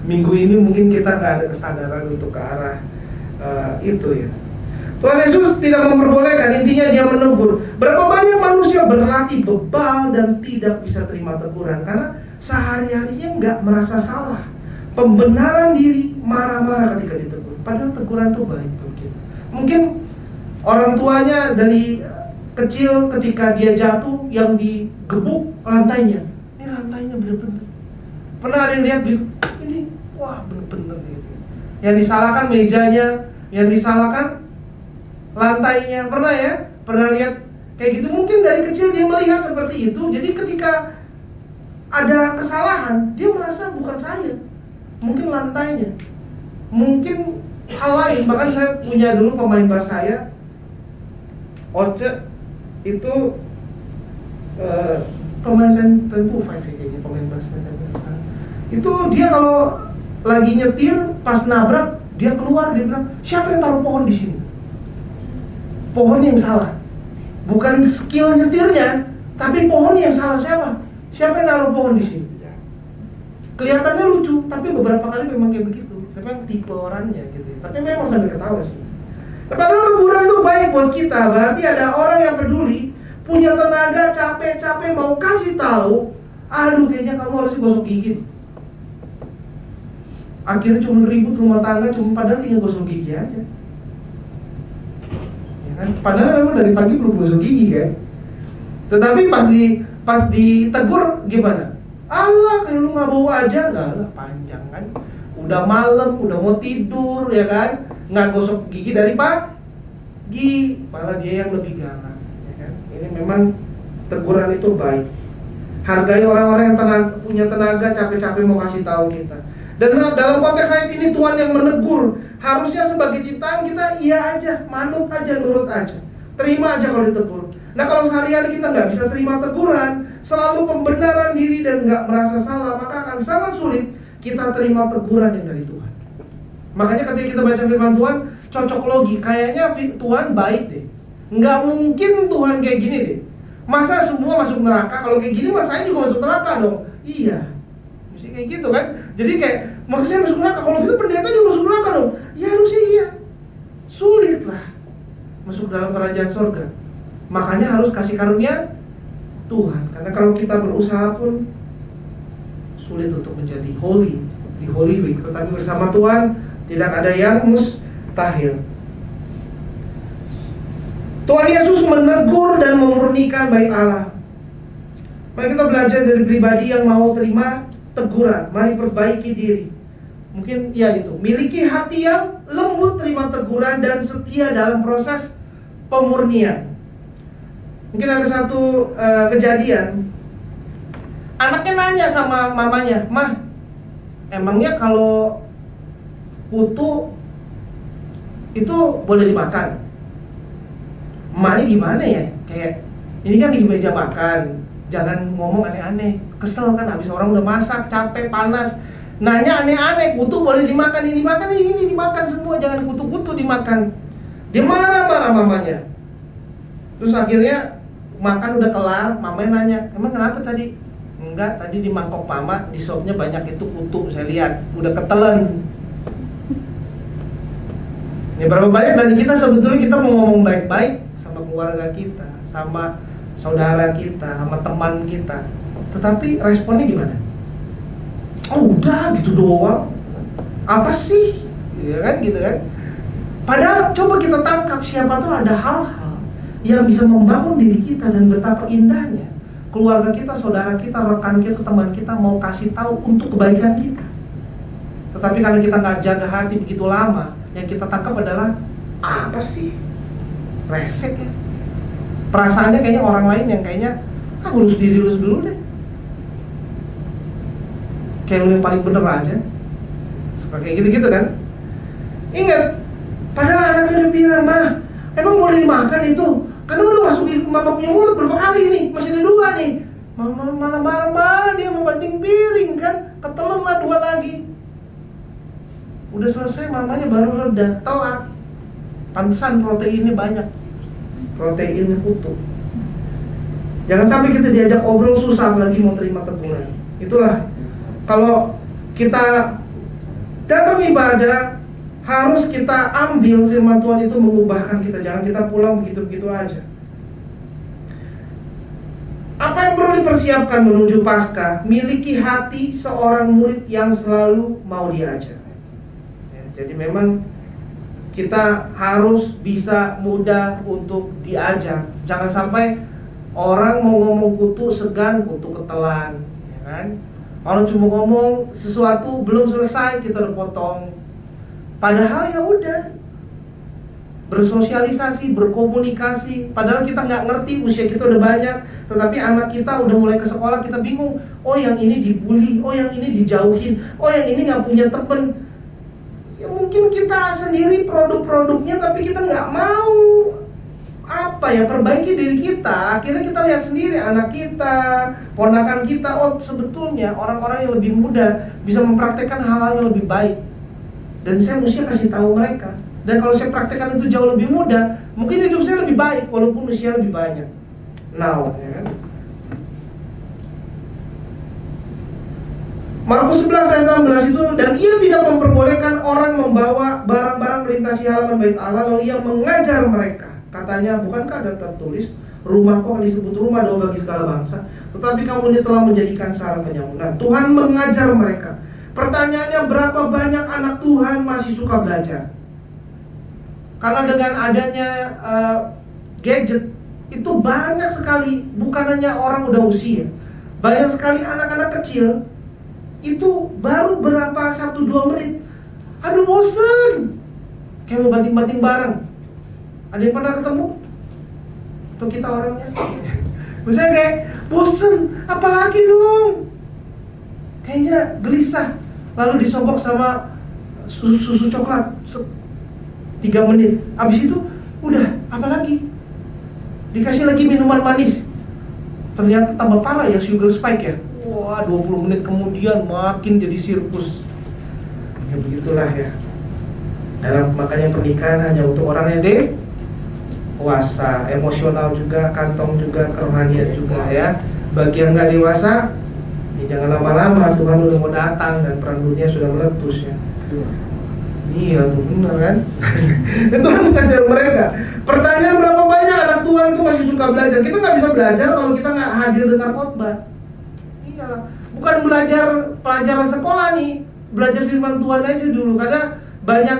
minggu ini mungkin kita nggak ada kesadaran untuk ke arah itu ya. Tuhan Yesus tidak memperbolehkan, intinya dia menegur. Berapa banyak manusia berlatih bebal dan tidak bisa terima teguran karena sehari-harinya nggak merasa salah. Pembenaran diri, marah-marah ketika ditegur. Padahal teguran itu baik buat kita. Mungkin orang tuanya dari kecil ketika dia jatuh yang digebuk lantainya. Ini lantainya bener-bener. Pernah ada yang lihat gitu? Ini wah bener-bener gitu. Yang disalahkan mejanya, yang disalahkan lantainya. Pernah ya? Pernah lihat kayak gitu? Mungkin dari kecil dia melihat seperti itu. Jadi ketika ada kesalahan, dia merasa bukan saya, mungkin lantainya, mungkin hal lain. Bahkan saya punya dulu pemain bass saya, Oce, itu pemain tentu five kayaknya, pemain bassnya. Itu dia kalau lagi nyetir pas nabrak, dia keluar, dia bilang, siapa yang taruh pohon di sini? Pohon yang salah, bukan skill nyetirnya, tapi pohon yang salah. Siapa yang naruh pohon di sini? Kelihatannya lucu, tapi beberapa kali memang kayak begitu. Tapi yang tipe orangnya gitu. Tapi memang sambil ketawa sih. Padahal teguran itu baik buat kita. Berarti ada orang yang peduli, punya tenaga, capek-capek mau kasih tahu, aduh kayaknya kamu harus gosok gigi. Akhirnya cuma ribut rumah tangga, cuma padahal tinggal gosok gigi aja. Ya kan? Padahal memang dari pagi belum gosok gigi kan. Tetapi pas ditegur gimana? Allah, kayak lu nggak bawa aja, lah panjang kan? Udah malam, udah mau tidur ya kan? Nggak gosok gigi dari pagi, malah dia yang lebih galak, ya kan? Ini memang teguran itu baik. Hargai orang-orang yang punya tenaga, capek-capek mau kasih tahu kita. Dan dalam konteks ayat ini Tuhan yang menegur. Harusnya sebagai ciptaan kita iya aja, manut aja, nurut aja, terima aja kalau ditegur. Nah kalau sehari-hari kita nggak bisa terima teguran, selalu pembenaran diri dan nggak merasa salah, maka akan sangat sulit kita terima teguran yang dari Tuhan. Makanya ketika kita baca firman Tuhan, cocok logi, kayaknya Tuhan baik deh. Nggak mungkin Tuhan kayak gini deh. Masa semua masuk neraka? Kalau kayak gini, mas saya juga masuk neraka dong. Iya, mesti kayak gitu kan. Jadi kayak, maksudnya masuk neraka. Kalau gitu pendeta juga masuk neraka dong. Ya harusnya iya. Sulit lah masuk dalam kerajaan sorga. Makanya harus kasih karunia Tuhan. Karena kalau kita berusaha pun sulit untuk menjadi holy di Holy Week. Tetapi bersama Tuhan tidak ada yang mustahil. Tuhan Yesus menegur dan memurnikan bait Allah. Mari kita belajar dari pribadi yang mau terima teguran. Mari perbaiki diri. Mungkin ya itu, miliki hati yang lembut terima teguran dan setia dalam proses pemurnian. Mungkin ada satu kejadian, anaknya nanya sama mamanya, "Mah, emangnya kalau kutu itu boleh dimakan?" Emaknya gimana ya? Kayak, ini kan di meja makan, jangan ngomong aneh-aneh. Kesel kan, habis orang udah masak, capek, panas, nanya aneh-aneh. Kutu boleh dimakan, ini dimakan, ini dimakan semua, jangan kutu-kutu dimakan. Dia marah-marah mamanya. Terus akhirnya makan udah kelar, mamanya nanya, "Emang kenapa tadi?" "Enggak, tadi di mangkok mama, di sopnya banyak itu kutu, saya lihat, udah ketelen." Ini berapa banyak dari kita sebetulnya kita mau ngomong baik-baik sama keluarga kita, sama saudara kita, sama teman kita, tetapi responnya gimana? "Oh udah gitu doang, apa sih?" Ya kan gitu kan. Padahal coba kita tangkap, siapa tuh ada hal-hal yang bisa membangun diri kita dan betapa indahnya keluarga kita, saudara kita, rekan kita, teman kita mau kasih tahu untuk kebaikan kita. Tetapi karena kita nggak jaga hati begitu lama, yang kita tangkap adalah apa sih? Resek ya. Perasaannya kayaknya orang lain yang kayaknya urus diri lu dulu deh. Kayak lu yang paling bener aja. Suka kayak gitu-gitu kan. Ingat, padahal anaknya udah bilang, "Mah, emang boleh dimakan itu?" Karena udah masukin mama punya mulut berapa kali nih, masih ada 2 nih. Mama malah marah-marah, dia mau banting piring kan, ketelan lah 2 lagi. Udah selesai mamanya baru reda, telat. Pantesan proteinnya banyak, proteinnya utuh. Jangan sampai kita diajak obrol susah lagi mau terima teguran. Itulah kalau kita datang ibadah, harus kita ambil firman Tuhan itu mengubahkan kita. Jangan kita pulang begitu-begitu aja. Apa yang perlu dipersiapkan menuju Paskah? Miliki hati seorang murid yang selalu mau diajar. Ya, jadi memang kita harus bisa mudah untuk diajar. Jangan sampai orang mau ngomong kutu segan, kutu ketelan, ya kan? Orang cuma ngomong sesuatu belum selesai kita udah potong. Padahal ya udah bersosialisasi, berkomunikasi. Padahal kita nggak ngerti, usia kita udah banyak, tetapi anak kita udah mulai ke sekolah, kita bingung. Oh yang ini dibully, oh yang ini dijauhin, oh yang ini nggak punya temen. Ya mungkin kita sendiri produk-produknya, tapi kita nggak mau perbaiki diri kita. Akhirnya kita lihat sendiri anak kita, ponakan kita, oh sebetulnya orang-orang yang lebih muda bisa mempraktekkan hal-hal yang lebih baik. Dan saya mesti kasih tahu mereka. Dan kalau saya praktekkan itu jauh lebih mudah, mungkin hidup saya lebih baik walaupun usia lebih banyak. Now, ya kan? Markus 11 ayat 16 itu, dan ia tidak memperbolehkan orang membawa barang-barang melintasi halaman bait Allah, lalu ia mengajar mereka. Katanya, bukankah ada tertulis, rumahku akan disebut rumah doa bagi segala bangsa, tetapi kamu ini telah menjadikan sarang penyamun. Nah, Tuhan mengajar mereka. Pertanyaannya, berapa banyak anak Tuhan masih suka belajar? Karena dengan adanya gadget itu banyak sekali, bukan hanya orang udah usia, banyak sekali anak-anak kecil itu baru berapa 1-2 menit, aduh bosen, kayak mau banting-banting bareng. Ada yang pernah ketemu? Atau kita orangnya? Misalnya kayak bosen, apalagi dong, kayaknya gelisah. Lalu disogok sama susu coklat 3 menit, habis itu udah, apalagi? Dikasih lagi minuman manis, ternyata tambah parah ya, sugar spike ya. Wah, 20 menit kemudian makin jadi sirkus. Ya begitulah ya. Dan makanya pernikahan hanya untuk orang yang dewasa, emosional juga, kantong juga, kerohanian juga ya. Bagi yang nggak dewasa, ya jangan lama-lama, Tuhan udah mau datang dan perang dunia sudah meletus ya. Iya tuh, benar kan? Dan Tuhan mengajar mereka. Pertanyaan, berapa banyak anak Tuhan itu masih suka belajar? Kita nggak bisa belajar kalau kita nggak hadir dengar khotbah. Iyalah, bukan belajar pelajaran sekolah nih, belajar firman Tuhan aja dulu. Karena banyak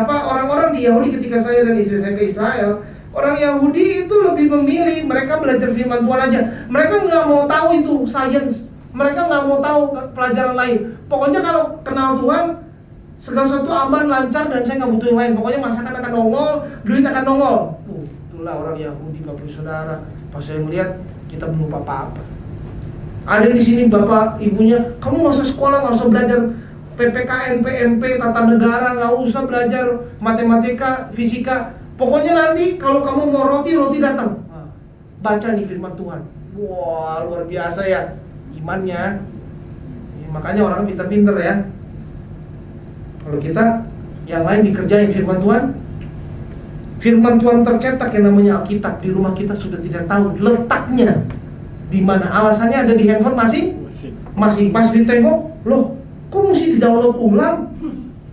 orang-orang di Yahudi, ketika saya dan istri saya ke Israel, orang Yahudi itu lebih memilih mereka belajar firman Tuhan aja. Mereka nggak mau tahu itu sains, mereka nggak mau tahu pelajaran lain. Pokoknya kalau kenal Tuhan, segala sesuatu aman, lancar, dan saya nggak butuh yang lain. Pokoknya masakan akan nongol, duit akan nongol. Itulah orang Yahudi, Bapak Saudara. Pas saya melihat, kita belum apa-apa. Ada di sini bapak ibunya, kamu nggak usah sekolah, nggak usah belajar PPKN, PMP, tata negara, nggak usah belajar matematika, fisika. Pokoknya nanti kalau kamu mau roti datang. Baca nih firman Tuhan. Wah, luar biasa ya imannya. Ya, makanya orang pintar-pintar ya. Kalau kita yang lain dikerjain firman Tuhan tercetak yang namanya Alkitab di rumah kita sudah tidak tahu letaknya di mana. Alasannya ada di handphone masing. Pas ditengok, loh, kok mesti di-download ulang?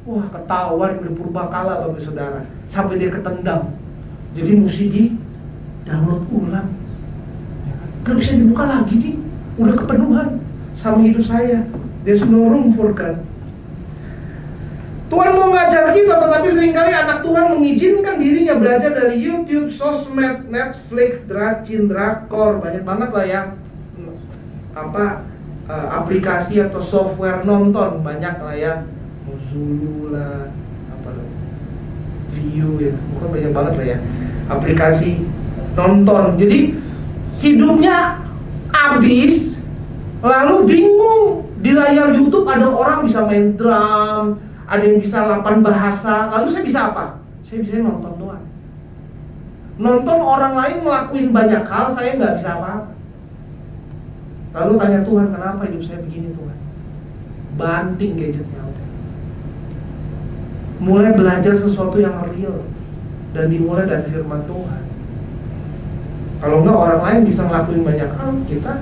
Wah, ketahuan udah purbakala Bapak Saudara, sampai dia ketendang. Jadi mesti di-download ulang. Gak bisa dibuka lagi nih, udah kepenuhan sama hidup saya. There's no room for God. Tuhan mau ngajar kita, tetapi seringkali anak Tuhan mengizinkan dirinya belajar dari YouTube, sosmed, Netflix, drakor, banyak banget lah ya. Aplikasi atau software nonton banyak lah ya. Zulu lah, View ya, bukan banyak banget lah ya. Aplikasi nonton. Jadi hidupnya habis, lalu bingung. Di layar YouTube ada orang bisa main drum, ada yang bisa 8 bahasa. Lalu saya bisa apa? Saya bisa nonton doang. Nonton orang lain ngelakuin banyak hal, saya nggak bisa apa-apa. Lalu tanya Tuhan, kenapa hidup saya begini Tuhan? Banting gadgetnya udah. Mulai belajar sesuatu yang real, dan dimulai dari firman Tuhan. Kalau enggak orang lain bisa ngelakuin banyak hal, kita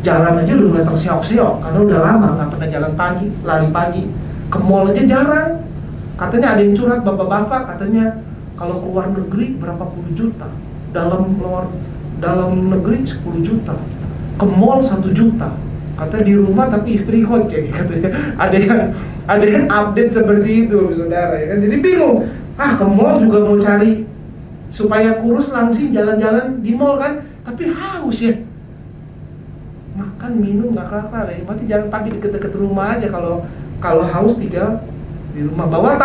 jalan aja udah mulai tersiok-siok karena udah lama nggak pernah jalan pagi, lari pagi. Ke mall aja jarang. Katanya ada yang curhat bapak-bapak, katanya kalau keluar negeri berapa puluh juta, dalam negeri 10 juta, ke mall 1 juta. Katanya di rumah tapi istri goceng, katanya. Ada yang update seperti itu, saudara, ya kan? Jadi bingung. Ke mall juga mau cari supaya kurus, langsing jalan-jalan di mall kan, tapi haus ya. Makan minum nggak kelar-kelar ya. Berarti jalan pagi deket-deket rumah aja. Kalau haus tinggal di rumah, bawa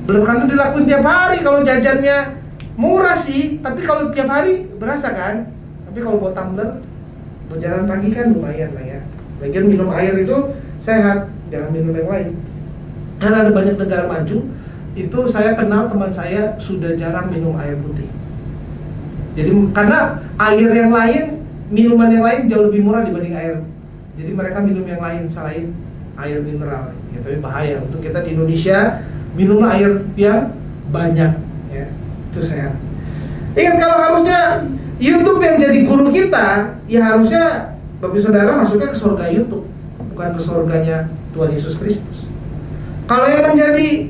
belum, karena dilakuin tiap hari. Kalau jajannya murah sih, tapi kalau tiap hari berasa kan. Tapi kalau buat tumbler, buat jalan pagi kan lumayan lah ya. Lagian minum air itu sehat, jangan minum yang lain. Karena ada banyak negara maju, itu saya kenal teman saya sudah jarang minum air putih. Jadi karena air yang lain, minuman yang lain jauh lebih murah dibanding air. Jadi mereka minum yang lain selain air mineral. Ya, tapi bahaya untuk kita di Indonesia. Minum air yang banyak, ya, itu sehat. Ingat, kalau harusnya YouTube yang jadi guru kita, ya harusnya Bapak Saudara masuknya ke surga YouTube, bukan ke surganya Tuhan Yesus Kristus. Kalau yang menjadi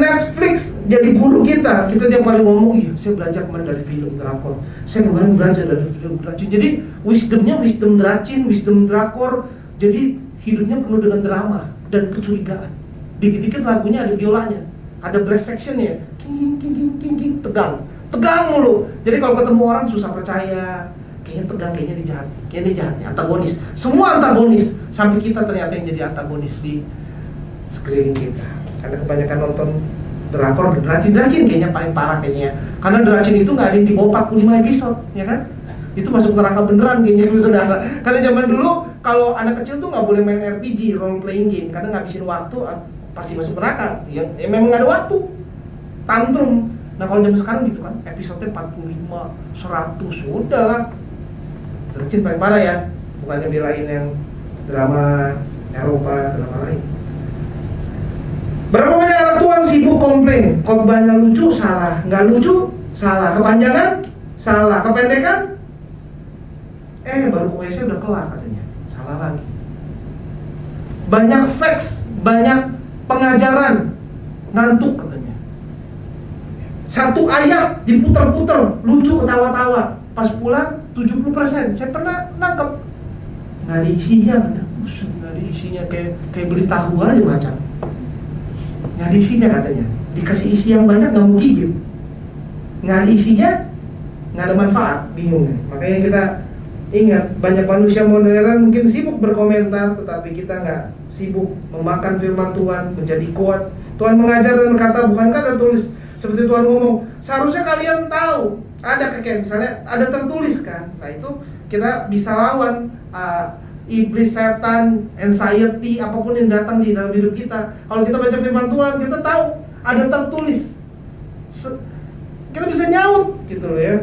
Netflix jadi guru kita tiap kali ngomong, iya saya belajar kemarin dari film drakor, saya kemarin belajar dari film dracin. Jadi wisdomnya wisdom dracin, wisdom drakor. Jadi hidupnya penuh dengan drama dan kecurigaan. Dikit-dikit lagunya ada biolanya, ada brass sectionnya, king, tegang mulu. Jadi kalau ketemu orang susah percaya, kayaknya tegang, kayaknya dia jahat, antagonis. Semua antagonis, sampai kita ternyata yang jadi antagonis di sekeliling kita. Karena kebanyakan nonton drakor, dracin kayaknya paling parah kayaknya. Karena dracin itu nggak ada yang di bawah 45 episode, ya kan? Itu masuk neraka beneran kayaknya, saudara. Karena zaman dulu kalau anak kecil tuh nggak boleh main RPG, role playing game, karena ngabisin waktu, pasti masuk neraka. Ya memang nggak ada waktu, tantrum. Nah kalau zaman sekarang gitu kan, episode 45, 100, udahlah. Dracin paling parah ya, bukannya belain yang drama Eropa, drama lain. Berapa banyak anak Tuhan sibuk komplain, khotbahnya lucu, salah, nggak lucu, salah, kepanjangan, salah, kependekan, baru WC udah kelar katanya, salah lagi. Banyak facts, banyak pengajaran, ngantuk katanya. Satu ayat diputer-puter, lucu, ketawa-tawa, pas pulang 70%. Saya pernah nangkep, nggak ada isinya katanya. Nggak ada isinya, kayak beli tahu aja macam. Nggak ada isinya katanya. Dikasih isi yang banyak nggak mau gigit. Nggak ada isinya, nggak ada manfaat, bingungnya. Makanya kita ingat, banyak manusia modern mungkin sibuk berkomentar, tetapi kita nggak sibuk memakan firman Tuhan menjadi kuat. Tuhan mengajar dan berkata, bukankah ada tulis seperti Tuhan ngomong, seharusnya kalian tahu. Ada kayak misalnya ada tertulis kan. Nah itu kita bisa lawan iblis, setan, anxiety, apapun yang datang di dalam hidup kita. Kalau kita baca firman Tuhan, kita tahu ada tertulis. Kita bisa nyaut gitu loh ya.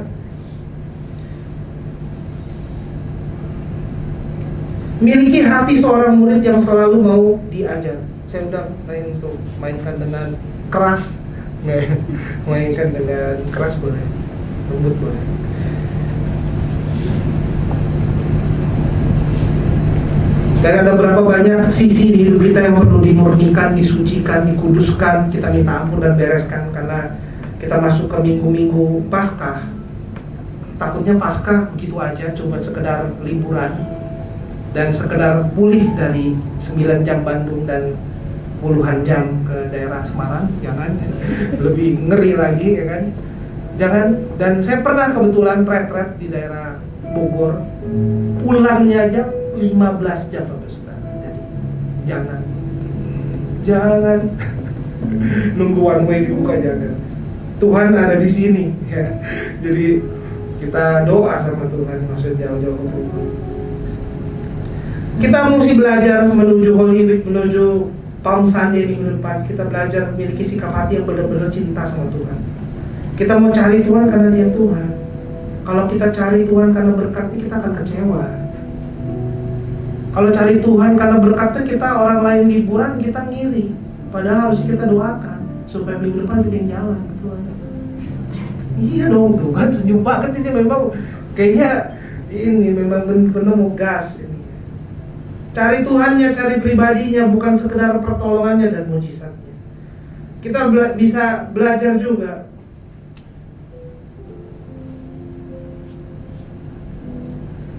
Miliki hati seorang murid yang selalu mau diajar. Saya udah main untuk mainkan dengan keras. Mainkan dengan keras boleh, lembut boleh. Dan ada berapa banyak sisi di hidup kita yang perlu dimurnikan, disucikan, dikuduskan. Kita minta ampun dan bereskan karena kita masuk ke minggu-minggu Paskah. Takutnya Paskah begitu aja, cuma sekedar liburan dan sekedar pulih dari 9 jam Bandung dan puluhan jam ke daerah Semarang. Jangan, lebih ngeri lagi ya kan. Jangan. Dan saya pernah kebetulan retret di daerah Bogor, pulangnya aja 15 jam Bapak Saudara. Jadi jangan nunggu one way dibuka, jangan. Tuhan ada di sini ya. Jadi kita doa sama Tuhan, maksudnya jauh-jauh ke Bogor. Kita mesti belajar menuju Holy Week, menuju Palm Sunday minggu depan. Kita belajar memiliki sikap hati yang benar-benar cinta sama Tuhan. Kita mau cari Tuhan karena Dia Tuhan. Kalau kita cari Tuhan karena berkatnya, kita akan kecewa. Kalau cari Tuhan karena berkatnya, kita orang lain liburan, kita ngiri. Padahal harus kita doakan supaya minggu depan kita yang jalan, betul kan? Iya dong, Tuhan senyum banget ini, memang kayaknya ini memang benar-benar mau gas ini. Cari Tuhannya, cari pribadinya, bukan sekedar pertolongannya dan mujizatnya. Kita bisa belajar juga.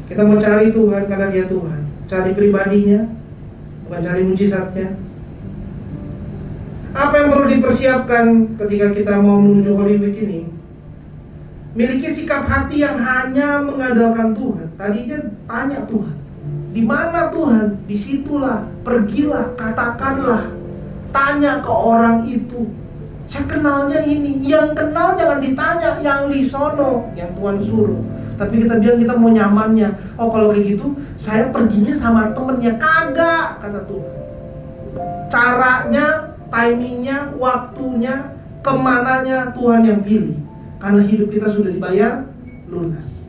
Kita mau cari Tuhan karena Dia Tuhan. Cari pribadinya, bukan cari mujizatnya. Apa yang perlu dipersiapkan ketika kita mau menuju Holy Week ini? Miliki sikap hati yang hanya mengandalkan Tuhan. Tadinya tanya Tuhan, di mana Tuhan? Disitulah, pergilah, katakanlah. Tanya ke orang itu. Saya kenalnya ini. Yang kenal jangan ditanya, yang di sono, yang Tuhan suruh. Tapi kita bilang kita mau nyamannya. Oh kalau kayak gitu, saya perginya sama temennya. Kagak, kata Tuhan. Caranya, timingnya, waktunya, kemananya Tuhan yang pilih. Karena hidup kita sudah dibayar lunas.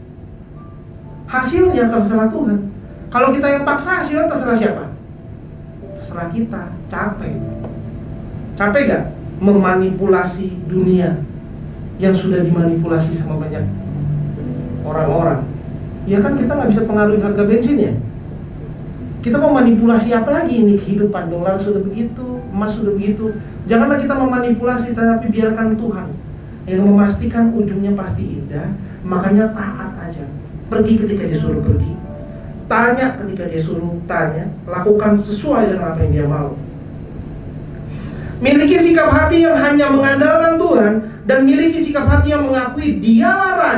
Hasilnya terserah Tuhan. Kalau kita yang paksa, hasilnya terserah siapa? Terserah kita. Capek. Capek gak memanipulasi dunia yang sudah dimanipulasi sama banyak orang-orang? Ya kan kita gak bisa pengaruhi harga bensin ya. Kita mau manipulasi apa lagi ini? Kehidupan dolar sudah begitu, emas sudah begitu. Janganlah kita memanipulasi, tetapi biarkan Tuhan yang memastikan ujungnya pasti indah. Makanya taat aja. Pergi ketika Dia suruh pergi, tanya ketika Dia suruh tanya, lakukan sesuai dengan apa yang Dia mau. Miliki sikap hati yang hanya mengandalkan Tuhan, dan miliki sikap hati yang mengakui Dialah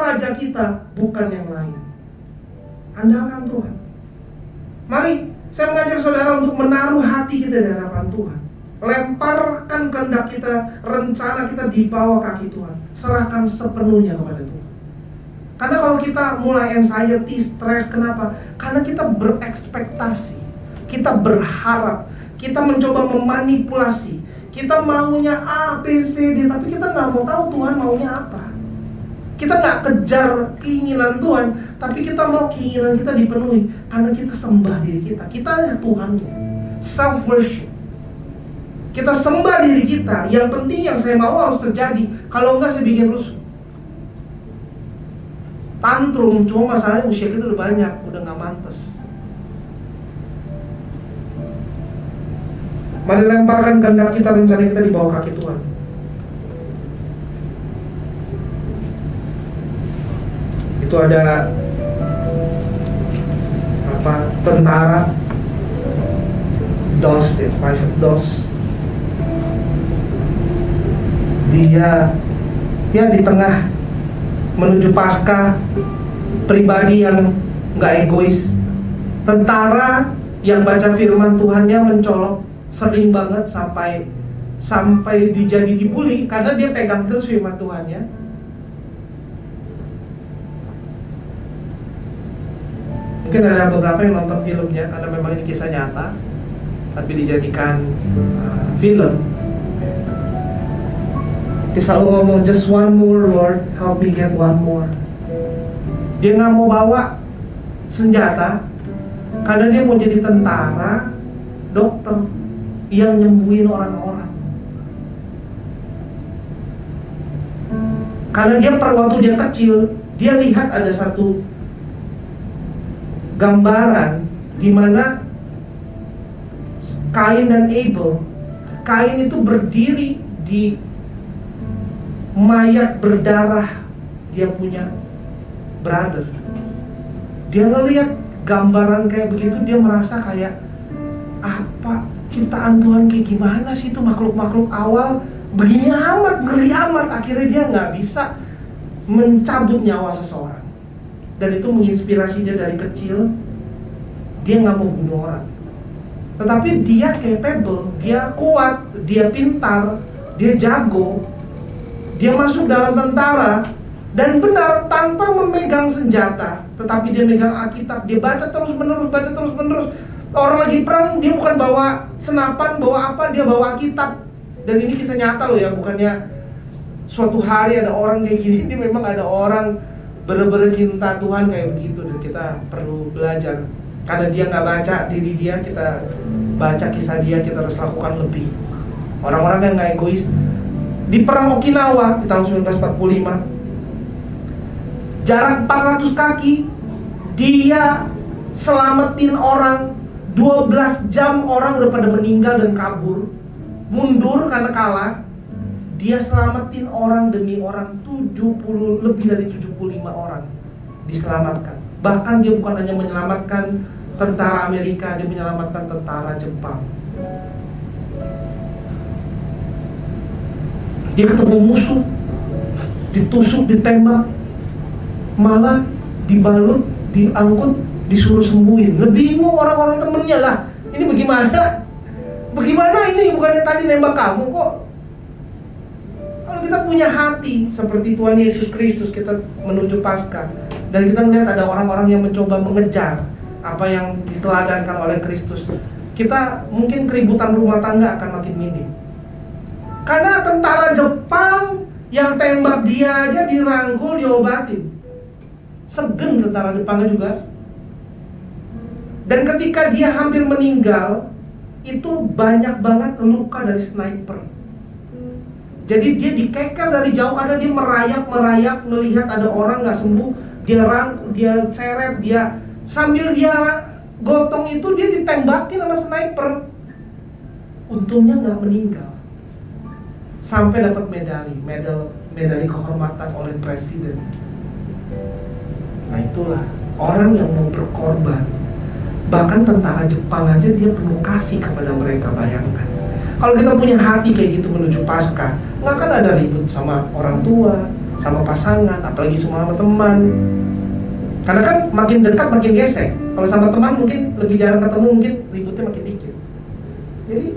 Raja kita, bukan yang lain. Andalkan Tuhan. Mari, saya mengajak saudara untuk menaruh hati kita di hadapan Tuhan. Lemparkan kehendak kita, rencana kita di bawah kaki Tuhan. Serahkan sepenuhnya kepada Tuhan. Karena kalau kita mulai anxiety, stres, kenapa? Karena kita berekspektasi, kita berharap, kita mencoba memanipulasi, kita maunya A, B, C, D, tapi kita nggak mau tahu Tuhan maunya apa. Kita nggak kejar keinginan Tuhan, tapi kita mau keinginan kita dipenuhi karena kita sembah diri kita. Kita adalah Tuhannya. Self worship. Kita sembah diri kita. Yang penting yang saya mau harus terjadi. Kalau enggak saya bikin rusuh. Tantrum, cuma masalahnya usia kita udah banyak, udah nggak mantas. Mari lemparkan kehendak kita, rencana kita di bawah kaki Tuhan. Itu ada tentara DOS, private DOS. Dia di tengah menuju pasca pribadi yang nggak egois. Tentara yang baca firman Tuhannya mencolok sering banget sampai dijadi dibully karena dia pegang terus firman Tuhannya. Mungkin ada beberapa yang nonton filmnya karena memang ini kisah nyata, tapi dijadikan film. Dia selalu ngomong, just one more Lord, help me get one more. Dia nggak mau bawa senjata karena dia mau jadi tentara, dokter yang nyembuhin orang-orang. Karena dia waktu dia kecil, dia lihat ada satu gambaran di mana Kain dan Abel. Kain itu berdiri di mayat berdarah dia punya brother. Dia ngelihat gambaran kayak begitu, dia merasa kayak apa ciptaan Tuhan kayak gimana sih itu, makhluk-makhluk awal begini amat, ngeri amat. Akhirnya dia nggak bisa mencabut nyawa seseorang. Dan itu menginspirasi dia dari kecil. Dia nggak mau bunuh orang. Tetapi dia capable, dia kuat, dia pintar, dia jago. Dia masuk dalam tentara dan benar tanpa memegang senjata, tetapi dia megang Alkitab. Dia baca terus menerus. Orang lagi perang, dia bukan bawa senapan, bawa apa, dia bawa Alkitab. Dan ini kisah nyata loh ya, bukannya suatu hari ada orang kayak gini, ini memang ada orang benar-benar cinta Tuhan kayak begitu. Dan kita perlu belajar. Karena dia nggak baca diri dia, kita baca kisah dia, kita harus lakukan lebih. Orang-orang yang nggak egois. Di perang Okinawa di tahun 1945, jarak 400 kaki, dia selamatin orang. 12 jam orang udah pada meninggal dan kabur, mundur karena kalah. Dia selamatin orang demi orang, 70, lebih dari 75 orang diselamatkan. Bahkan dia bukan hanya menyelamatkan tentara Amerika, dia menyelamatkan tentara Jepang. Dia ketemu musuh, ditusuk, ditembak, malah dibalut, diangkut, disuruh sembuhin. Lebih bingung orang-orang temennya lah. Ini bagaimana? Bagaimana ini? Bukannya tadi nembak kamu kok? Kalau kita punya hati seperti Tuhan Yesus Kristus, kita menuju Paskah, dan kita melihat ada orang-orang yang mencoba mengejar apa yang diteladankan oleh Kristus, kita mungkin keributan rumah tangga akan makin minim. Karena tentara Jepang yang tembak dia aja dirangkul, diobatin. Segen tentara Jepangnya juga. Dan ketika dia hampir meninggal, itu banyak banget luka dari sniper. Jadi dia dikekel dari jauh karena dia merayap, melihat ada orang nggak sembuh, dia rangkul, dia seret, dia sambil dia gotong itu dia ditembakin sama sniper. Untungnya nggak meninggal, sampai dapat medali kehormatan oleh presiden. Nah itulah orang yang mau berkorban. Bahkan tentara Jepang aja dia penuh kasih kepada mereka, bayangkan. Kalau kita punya hati kayak gitu menuju Paskah, nggak akan ada ribut sama orang tua, sama pasangan, apalagi sama teman. Karena kan makin dekat makin gesek. Kalau sama teman mungkin lebih jarang ketemu, mungkin ributnya makin dikit. Jadi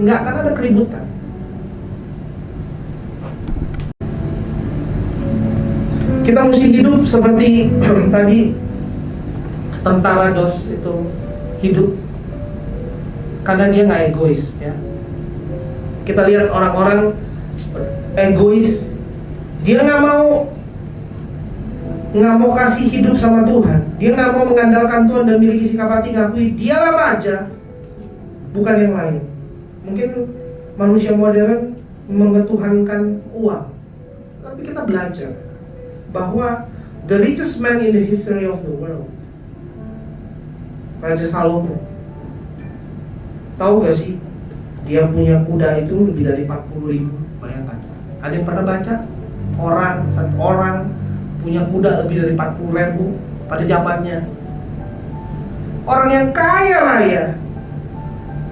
nggak akan ada keributan. Kita mesti hidup seperti tadi tentara DOS itu hidup karena dia nggak egois, ya. Kita lihat orang-orang egois, dia nggak mau kasih hidup sama Tuhan, dia nggak mau mengandalkan Tuhan dan miliki sikap hati ngakui dialah raja, bukan yang lain. Mungkin manusia modern mengetuhankan uang, tapi kita belajar bahwa the richest man in the history of the world, Raja Salomo, tahu gak sih? Dia punya kuda itu lebih dari 40.000. Bayangkan. Ada yang pernah baca? Satu orang punya kuda lebih dari 40.000 pada zamannya. Orang yang kaya raya,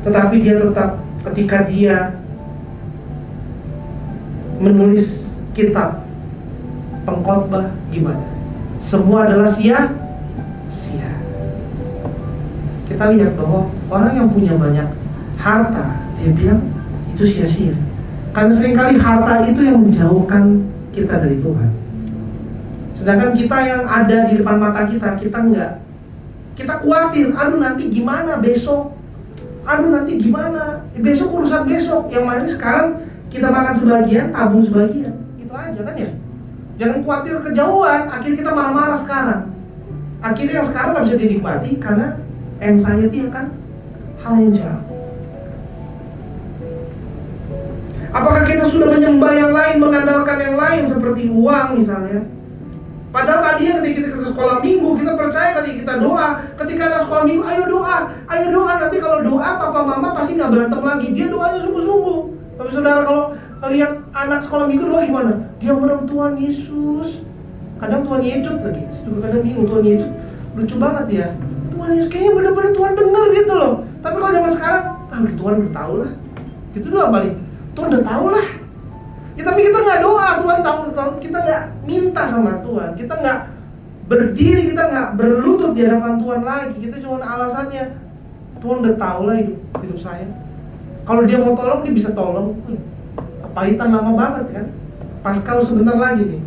tetapi dia tetap ketika dia menulis kitab pengkhotbah, gimana? Semua adalah sia-sia. Kita lihat bahwa orang yang punya banyak harta, dia bilang itu sia-sia. Karena seringkali harta itu yang menjauhkan kita dari Tuhan. Sedangkan kita yang ada di depan mata kita enggak. Kita khawatir, aduh nanti gimana besok? Aduh nanti gimana? Besok urusan besok. Yang mana sekarang kita makan sebagian, tabung sebagian. Gitu aja kan ya. Jangan khawatir kejauhan, akhirnya kita marah-marah sekarang. Akhirnya yang sekarang gak bisa dinikmati karena anxiety akan hal yang jauh. Apakah kita sudah menyembah yang lain, mengandalkan yang lain seperti uang misalnya? Padahal tadi ketika kita ke sekolah minggu, kita percaya ketika kita doa, ketika anak sekolah minggu, ayo doa, nanti kalau doa papa mama pasti gak berantem lagi. Dia doanya sungguh-sungguh. Tapi saudara kalau lihat anak sekolah minggu doa gimana? Dia merem Tuhan Yesus. Kadang Tuhan Yesus lagi, juga kadang bingung Tuhan Yesus. Lucu banget ya. Tuhan Yesus kayaknya benar-benar Tuhan benar gitu loh. Tapi kalau zaman sekarang, Tuhan udah tahu lah. Gitu doang paling. Tuhan udah tahu lah. Ya, tapi kita nggak doa, Tuhan tahu, kita nggak minta sama Tuhan, kita nggak berdiri, kita nggak berlutut di hadapan Tuhan lagi. Kita cuma alasannya Tuhan udah tahu lah hidup saya. Kalau dia mau tolong, dia bisa tolong. Kepahitan lama banget kan. Paskal sebentar lagi nih.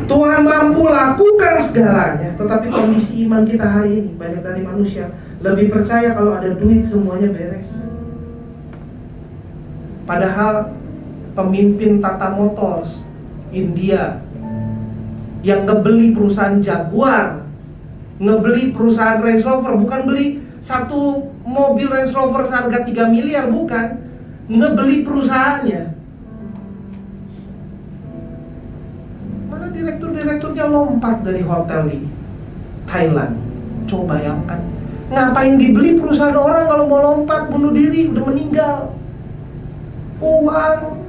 Tuhan mampu lakukan segalanya, tetapi kondisi iman kita hari ini banyak dari manusia lebih percaya kalau ada duit semuanya beres. Padahal pemimpin Tata Motors India yang ngebeli perusahaan Jaguar, ngebeli perusahaan Range Rover, bukan beli satu mobil Range Rover seharga 3 miliar, bukan, ngebeli perusahaannya. Mana direktur-direkturnya lompat dari hotel di Thailand. Coba bayangkan, ngapain dibeli perusahaan orang kalau mau lompat bunuh diri, udah meninggal. Uang.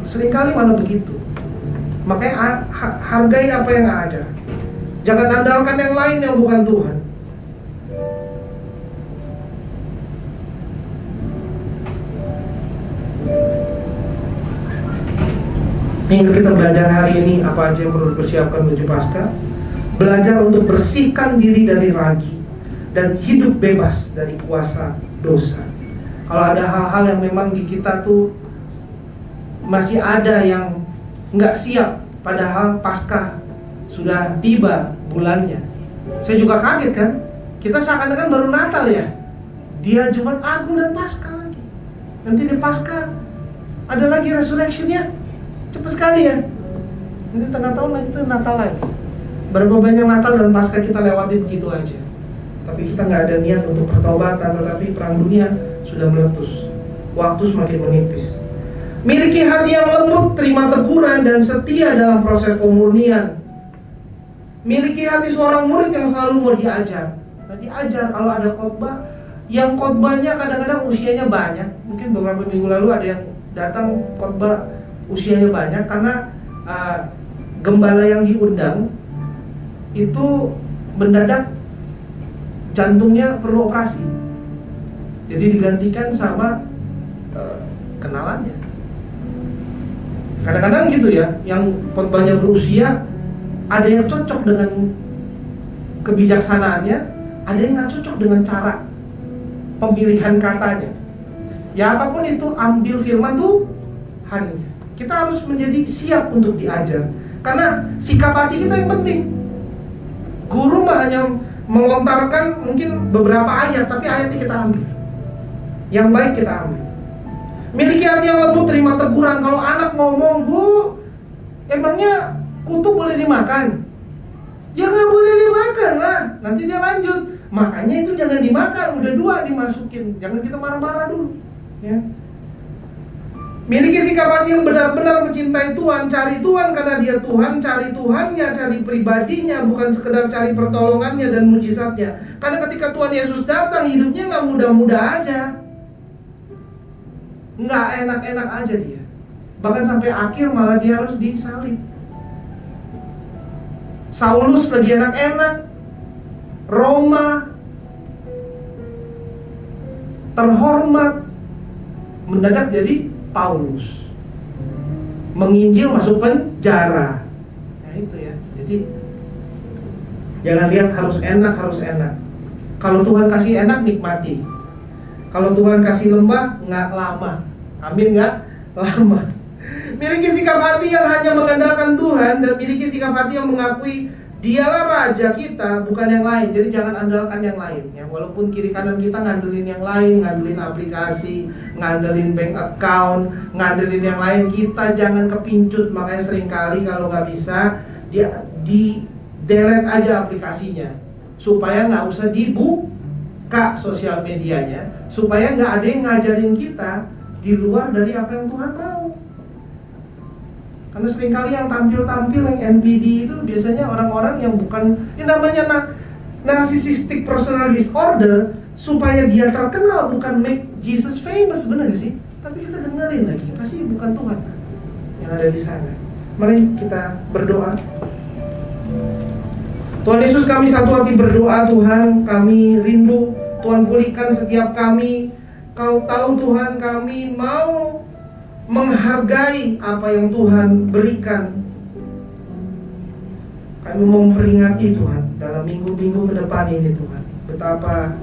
Seringkali malah begitu. Makanya hargai apa yang ada. Jangan andalkan yang lain yang bukan Tuhan. Ini kita belajar hari ini apa aja yang perlu dipersiapkan menuju Paskah. Belajar untuk bersihkan diri dari ragi dan hidup bebas dari kuasa dosa. Kalau ada hal-hal yang memang di kita tuh masih ada yang nggak siap, padahal Paskah sudah tiba bulannya. Saya juga kaget kan, kita seakan-akan baru Natal ya, dia Jumat Agung dan Paskah lagi. Nanti di Paskah ada lagi resurrection-nya, cepat sekali ya. Nanti tengah tahun lagi itu Natal lagi. Berapa banyak Natal dan Paskah kita lewati begitu aja. Tapi kita nggak ada niat untuk pertobatan, tetapi perang dunia sudah meletus. Waktu semakin menipis. Miliki hati yang lembut, terima teguran dan setia dalam proses pemurnian. Miliki hati seorang murid yang selalu mau diajar. Nah, diajar kalau ada khotbah, yang khotbahnya kadang-kadang usianya banyak. Mungkin beberapa minggu lalu ada yang datang khotbah usianya banyak karena gembala yang diundang itu mendadak jantungnya perlu operasi. Jadi digantikan sama kenalannya. Kadang-kadang gitu ya, yang khotbahnya berusia, ada yang cocok dengan kebijaksanaannya, ada yang nggak cocok dengan cara pemilihan katanya. Ya apapun itu, ambil firman Tuhan. Kita harus menjadi siap untuk diajar, karena sikap hati kita yang penting. Guru mah hanya melontarkan mungkin beberapa ayat, tapi ayatnya kita ambil. Yang baik kita ambil. Miliki hati yang lembut, terima teguran. Kalau anak ngomong, Bu, emangnya kutu boleh dimakan? Ya nggak boleh dimakan lah. Nanti dia lanjut. Makanya itu jangan dimakan. Udah 2 dimasukin. Jangan kita marah-marah dulu. Ya. Miliki sikap hati yang benar-benar mencintai Tuhan. Cari Tuhan karena dia Tuhan. Cari Tuhannya, cari pribadinya, bukan sekedar cari pertolongannya dan mujizatnya. Karena ketika Tuhan Yesus datang, hidupnya nggak mudah-mudah aja, nggak enak-enak aja dia. Bahkan sampai akhir malah dia harus disalib. Saulus lagi enak-enak, Roma terhormat, mendadak jadi Paulus, menginjil masuk penjara. Nah itu ya. Jadi jangan lihat harus enak. Kalau Tuhan kasih enak, nikmati. Kalau Tuhan kasih lembah, nggak lama. Amin, nggak lama. Miliki sikap hati yang hanya mengandalkan Tuhan, dan miliki sikap hati yang mengakui Dialah Raja kita, bukan yang lain. Jadi jangan andalkan yang lain ya. Walaupun kiri kanan kita ngandelin yang lain, ngandelin aplikasi, ngandelin bank account, ngandelin yang lain, kita jangan kepincut. Makanya seringkali kalau nggak bisa, dia di delete aja aplikasinya, supaya nggak usah dibuka sosial medianya, supaya nggak ada yang ngajarin kita di luar dari apa yang Tuhan mau. Karena seringkali yang tampil-tampil yang NPD itu biasanya orang-orang yang bukan, ini namanya narcissistic personal disorder, supaya dia terkenal, bukan make Jesus famous, benar gak sih? Tapi kita dengerin lagi, pasti bukan Tuhan yang ada di sana. Mari kita berdoa. Tuhan Yesus, kami satu hati berdoa. Tuhan, kami rindu Tuhan pulihkan setiap kami. Kau tahu Tuhan, kami mau menghargai apa yang Tuhan berikan. Kami mau memperingati Tuhan dalam minggu-minggu ke depan ini Tuhan, betapa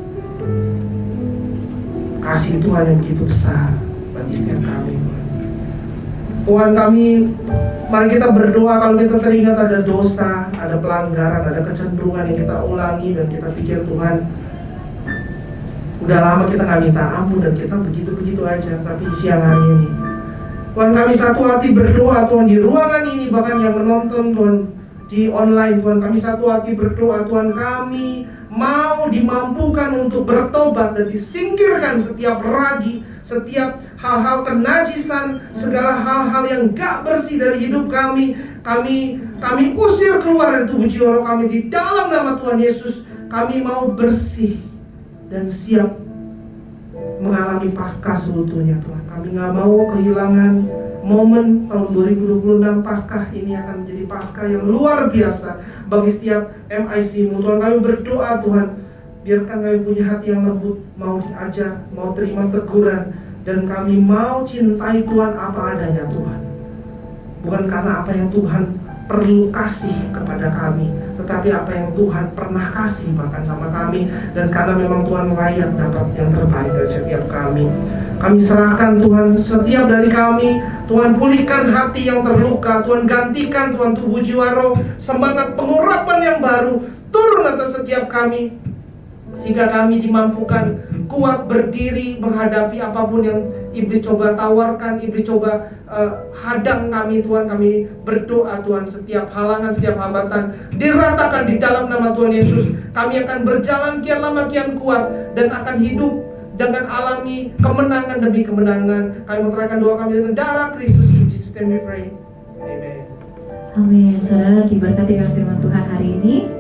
kasih Tuhan yang begitu besar bagi setiap kami Tuhan. Tuhan, kami, mari kita berdoa kalau kita teringat ada dosa, ada pelanggaran, ada kecenderungan yang kita ulangi dan kita pikir Tuhan, Udah lama kita nggak minta ampun dan kita begitu-begitu aja. Tapi siang hari ini, Tuhan, kami satu hati berdoa, Tuhan, di ruangan ini, bahkan yang menonton, Tuhan, di online, Tuhan, kami satu hati berdoa, Tuhan, kami mau dimampukan untuk bertobat dan disingkirkan setiap ragi, setiap hal-hal kenajisan, segala hal-hal yang gak bersih dari hidup kami. Kami usir keluar dari tubuh jiwa roh kami di dalam nama Tuhan Yesus. Kami mau bersih dan siap mengalami Paskah seutuhnya, Tuhan. Kami gak mau kehilangan momen tahun 2026. Paskah ini akan menjadi Paskah yang luar biasa bagi setiap MIC-mu, Tuhan. Kami berdoa, Tuhan, biarkan kami punya hati yang lembut, mau diajar, mau terima teguran, dan kami mau cintai Tuhan apa adanya, Tuhan. Bukan karena apa yang Tuhan perlu kasih kepada kami, tetapi apa yang Tuhan pernah kasih bahkan sama kami, dan karena memang Tuhan layak dapat yang terbaik dari setiap kami. Kami serahkan, Tuhan, setiap dari kami. Tuhan, pulihkan hati yang terluka. Tuhan, gantikan, Tuhan, tubuh jiwa roh, semangat pengurapan yang baru turun atas setiap kami, sehingga kami dimampukan kuat berdiri menghadapi apapun yang iblis coba tawarkan, iblis coba hadang kami, Tuhan. Kami berdoa, Tuhan, setiap halangan, setiap hambatan diratakan di dalam nama Tuhan Yesus. Kami akan berjalan kian lama kian kuat dan akan hidup dengan alami kemenangan demi kemenangan. Kami menyerahkan doa kami dengan darah Kristus. In Jesus name we pray. Amen. Amin. Saudara diberkati dengan firman Tuhan hari ini.